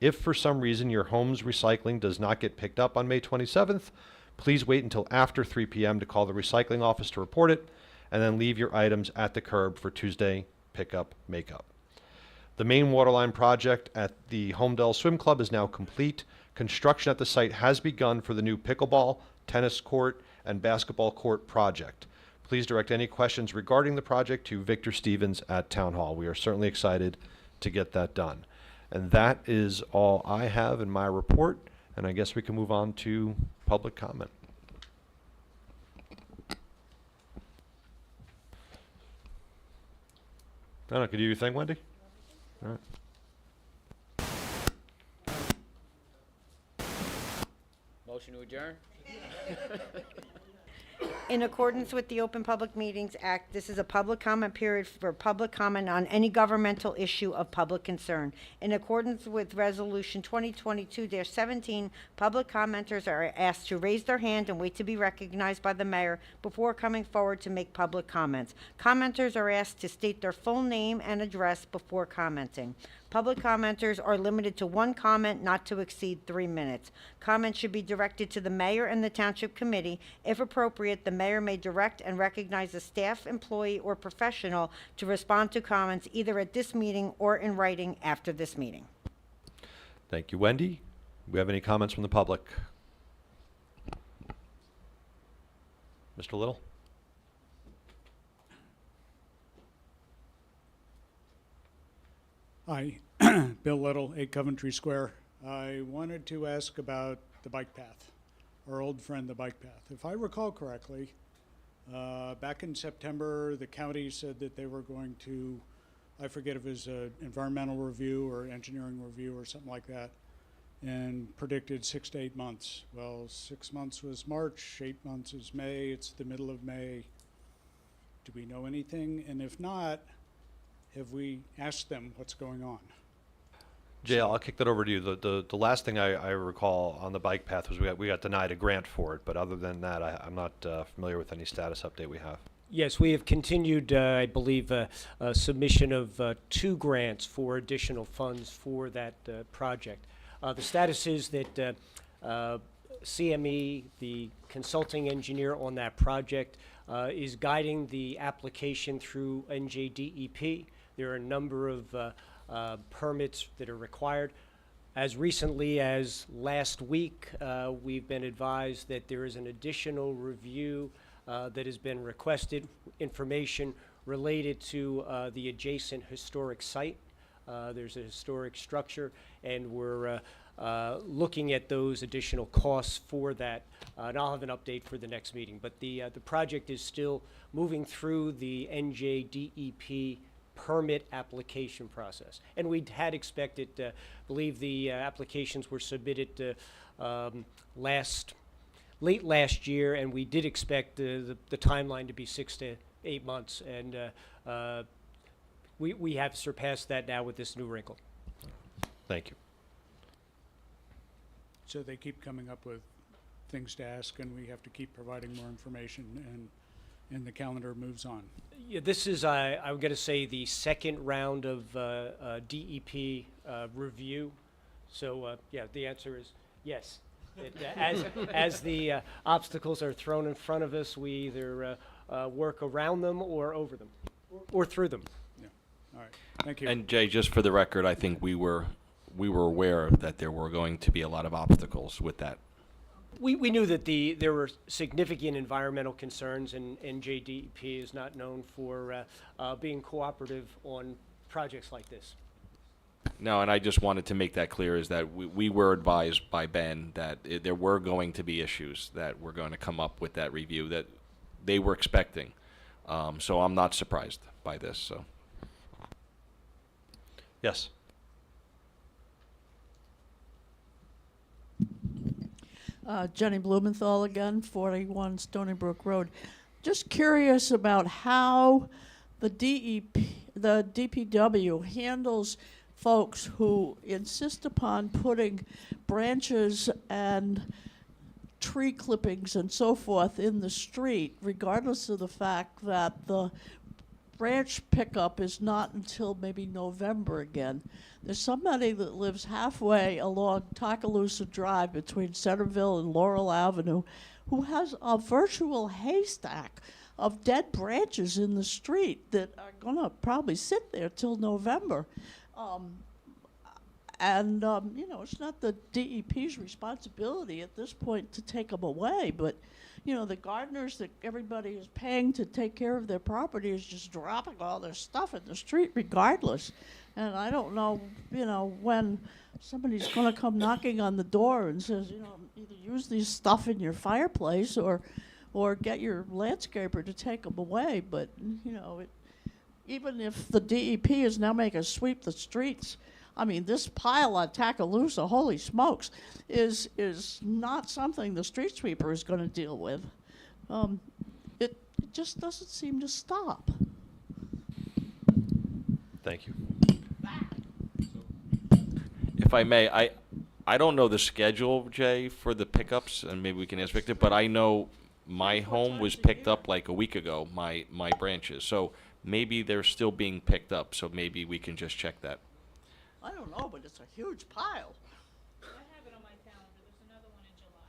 If for some reason your home's recycling does not get picked up on May 27th, please wait until after 3 p.m. to call the recycling office to report it, and then leave your items at the curb for Tuesday pickup makeup. The main waterline project at the Holmdel Swim Club is now complete. Construction at the site has begun for the new pickleball, tennis court, and basketball court project. Please direct any questions regarding the project to Victor Stevens at Town Hall. We are certainly excited to get that done. And that is all I have in my report, and I guess we can move on to public comment. Donna, could you do your thing, Wendy? All right. Motion to adjourn? In accordance with the Open Public Meetings Act, this is a public comment period for public comment on any governmental issue of public concern. In accordance with Resolution 2022-17, public commenters are asked to raise their hand and wait to be recognized by the mayor before coming forward to make public comments. Commenters are asked to state their full name and address before commenting. Public commenters are limited to one comment, not to exceed 3 minutes. Comments should be directed to the mayor and the township committee. If appropriate, the mayor may direct and recognize a staff, employee, or professional to respond to comments either at this meeting or in writing after this meeting. Thank you, Wendy. Do we have any comments from the public? Mr. Little? Hi, Bill Little, 8 Coventry Square. I wanted to ask about the bike path, our old friend, the bike path. If I recall correctly, back in September, the county said that they were going to, I forget if it was an environmental review or engineering review or something like that, and predicted 6 to 8 months. Well, 6 months was March, 8 months is May, it's the middle of May. Do we know anything? And if not, have we asked them what's going on? Jay, I'll kick that over to you. The last thing I recall on the bike path was we got denied a grant for it, but other than that, I'm not familiar with any status update we have. Yes, we have continued, I believe, a submission of 2 grants for additional funds for that project. The status is that CME, the consulting engineer on that project, is guiding the application through NJDEP. There are a number of permits that are required. As recently as last week, we've been advised that there is an additional review that has been requested, information related to the adjacent historic site. There's a historic structure, and we're looking at those additional costs for that. And I'll have an update for the next meeting. But the project is still moving through the NJDEP permit application process. And we had expected, believe the applications were submitted late last year, and we did expect the timeline to be 6 to 8 months. And we have surpassed that now with this new wrinkle. Thank you. So they keep coming up with things to ask, and we have to keep providing more information, and the calendar moves on. Yeah, this is, I'm going to say, the second round of DEP review. So, yeah, the answer is yes. As the obstacles are thrown in front of us, we either work around them or over them, or through them. Yeah. All right. Thank you. And Jay, just for the record, I think we were aware that there were going to be a lot of obstacles with that. We knew that there were significant environmental concerns, and NJDEP is not known for being cooperative on projects like this. No, and I just wanted to make that clear is that we were advised by Ben that there were going to be issues that were going to come up with that review that they were expecting. So I'm not surprised by this. So. Yes. Jenny Blumenthal again, 41 Stony Brook Road. Just curious about how the DPW handles folks who insist upon putting branches and tree clippings and so forth in the street, regardless of the fact that the branch pickup is not until maybe November again. There's somebody that lives halfway along Takalusa Drive between Centerville and Laurel Avenue who has a virtual haystack of dead branches in the street that are gonna probably sit there till November. You know, it's not the DEP's responsibility at this point to take them away, but you know, the gardeners that everybody is paying to take care of their property is just dropping all their stuff in the street regardless. And I don't know, you know, when somebody's going to come knocking on the door and says, you know, either use this stuff in your fireplace or get your landscaper to take them away. But, you know, even if the DEP is now making sweep the streets, I mean, this pile on Takalusa, holy smokes, is not something the street sweeper is going to deal with. it just doesn't seem to stop. Thank you. If I may, I don't know the schedule, Jay, for the pickups, and maybe we can ask Victor, but I know my home was picked up like a week ago, my branches. So maybe they're still being picked up, so maybe we can just check that. I don't know, but it's a huge pile. I have it on my calendar. There's another one in July.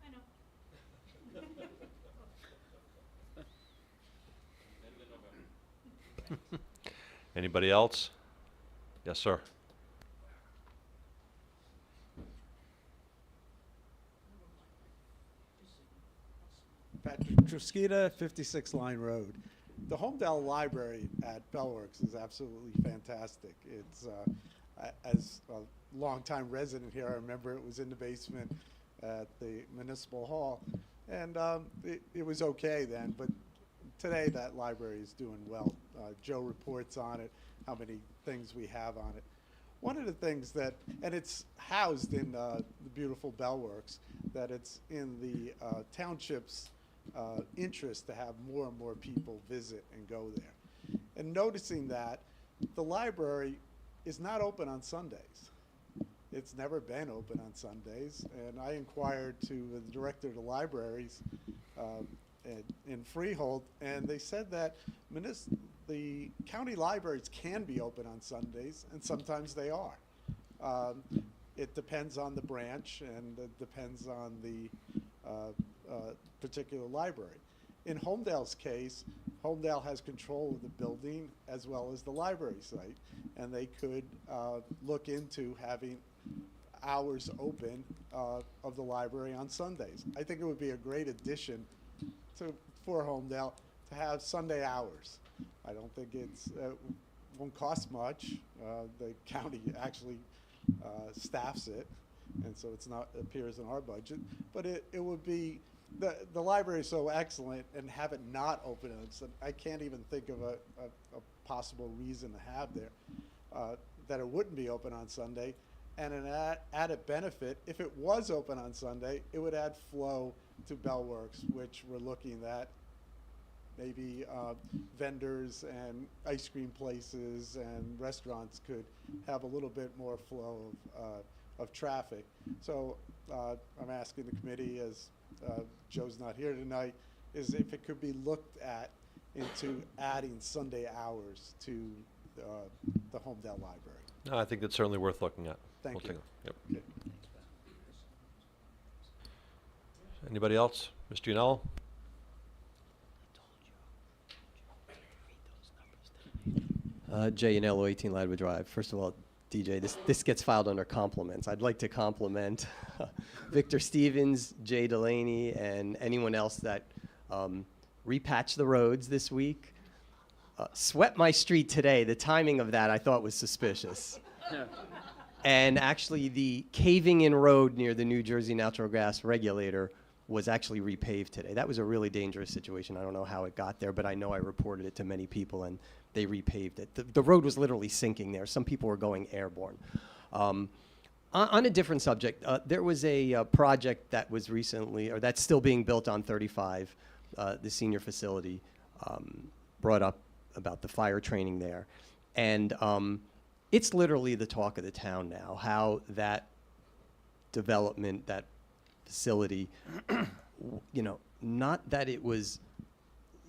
I know. Anybody else? Yes, sir. Patrick Truskita, 56 Line Road. The Holmdel Library at Bellworks is absolutely fantastic. It's, as a longtime resident here, I remember it was in the basement at the Municipal Hall, and it was okay then, but today that library is doing well. Joe reports on it, how many things we have on it. One of the things that, and it's housed in the beautiful Bellworks, that it's in the township's interest to have more and more people visit and go there. And noticing that the library is not open on Sundays. It's never been open on Sundays, and I inquired to the director of the libraries in Freehold, and they said that the county libraries can be open on Sundays, and sometimes they are. It depends on the branch, and it depends on the particular library. In Holmdel's case, Holmdel has control of the building as well as the library site, and they could look into having hours open of the library on Sundays. I think it would be a great addition for Holmdel to have Sunday hours. I don't think it's won't cost much. The county actually staffs it, and so it's not appears in our budget. But it would be the library is so excellent, and have it not open on Sunday. I can't even think of a possible reason to have there that it wouldn't be open on Sunday. And an added benefit, if it was open on Sunday, it would add flow to Bellworks, which we're looking at. Maybe vendors and ice cream places and restaurants could have a little bit more flow of traffic. So I'm asking the committee, as Joe's not here tonight, is if it could be looked at into adding Sunday hours to the Holmdel Library. No, I think that's certainly worth looking at. Thank you. Yep. Okay. Anybody else? Mr. Yanello? Jay Yanello, 18 Ladwood Drive. First of all, DJ, this gets filed under compliments. I'd like to compliment Victor Stevens, Jay Delaney, and anyone else that repatched the roads this week. Swept my street today. The timing of that I thought was suspicious. And actually, the caving-in road near the New Jersey natural gas regulator was actually repaved today. That was a really dangerous situation. I don't know how it got there, but I know I reported it to many people, and they repaved it. The road was literally sinking there. Some people were going airborne. On a different subject, there was a project that was recently, or that's still being built on 35, the senior facility, brought up about the fire training there. And it's literally the talk of the town now, how that development, that facility, not that it was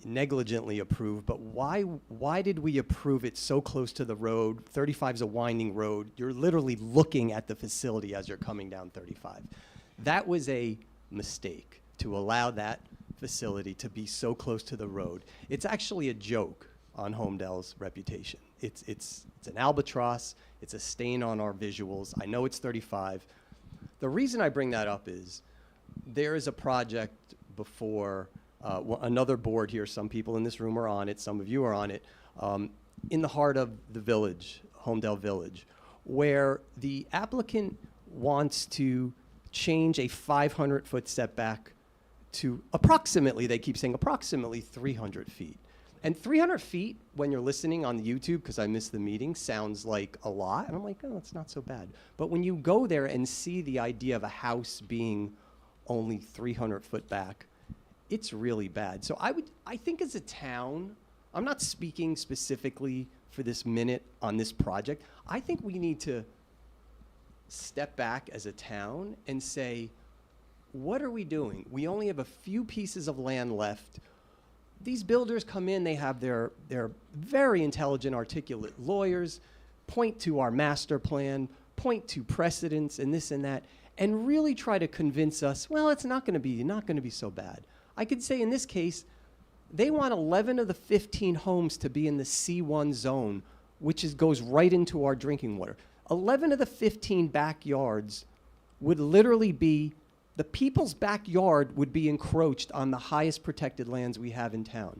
negligently approved, but why did we approve it so close to the road? 35 is a winding road. You're literally looking at the facility as you're coming down 35. That was a mistake to allow that facility to be so close to the road. It's actually a joke on Holmdel's reputation. It's an albatross. It's a stain on our visuals. I know it's 35. The reason I bring that up is there is a project before another board here. Some people in this room are on it. Some of you are on it. In the heart of the village, Holmdel Village, where the applicant wants to change a 500-foot setback to approximately, they keep saying approximately 300 feet. And 300 feet, when you're listening on the YouTube, because I missed the meeting, sounds like a lot. And I'm like, oh, it's not so bad. But when you go there and see the idea of a house being only 300 foot back, it's really bad. So I think as a town, I'm not speaking specifically for this minute on this project. I think we need to step back as a town and say, what are we doing? We only have a few pieces of land left. These builders come in, they have their very intelligent, articulate lawyers, point to our master plan, point to precedents and this and that, and really try to convince us, well, it's not going to be so bad. I could say in this case, they want 11 of the 15 homes to be in the C1 zone, which goes right into our drinking water. 11 of the 15 backyards would literally be, the people's backyard would be encroached on the highest protected lands we have in town.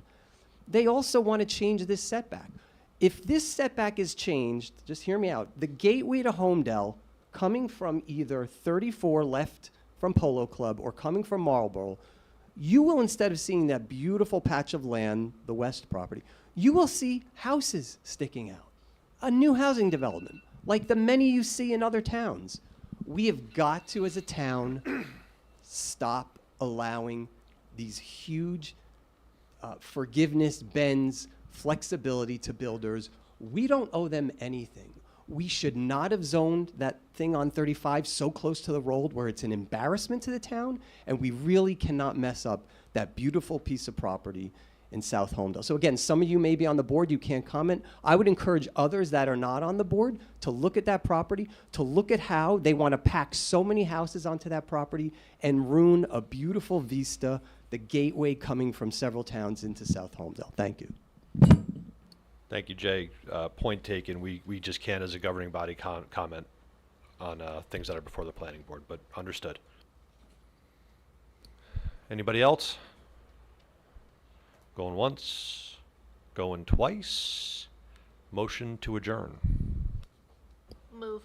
They also want to change this setback. If this setback is changed, just hear me out, the gateway to Holmdel, coming from either 34 left from Polo Club or coming from Marlborough, you will, instead of seeing that beautiful patch of land, the west property, you will see houses sticking out. A new housing development, like the many you see in other towns. We have got to, as a town, stop allowing these huge forgiveness bends, flexibility to builders. We don't owe them anything. We should not have zoned that thing on 35 so close to the road where it's an embarrassment to the town, and we really cannot mess up that beautiful piece of property in South Holmdel. So again, some of you may be on the board, you can't comment. I would encourage others that are not on the board to look at that property, to look at how they want to pack so many houses onto that property and ruin a beautiful vista, the gateway coming from several towns into South Holmdel. Thank you. Thank you, Jay. Point taken. We just can't, as a governing body, comment on things that are before the planning board, but understood. Anybody else? Going once, going twice. Motion to adjourn. Move.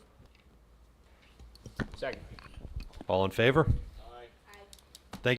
Second. All in favor?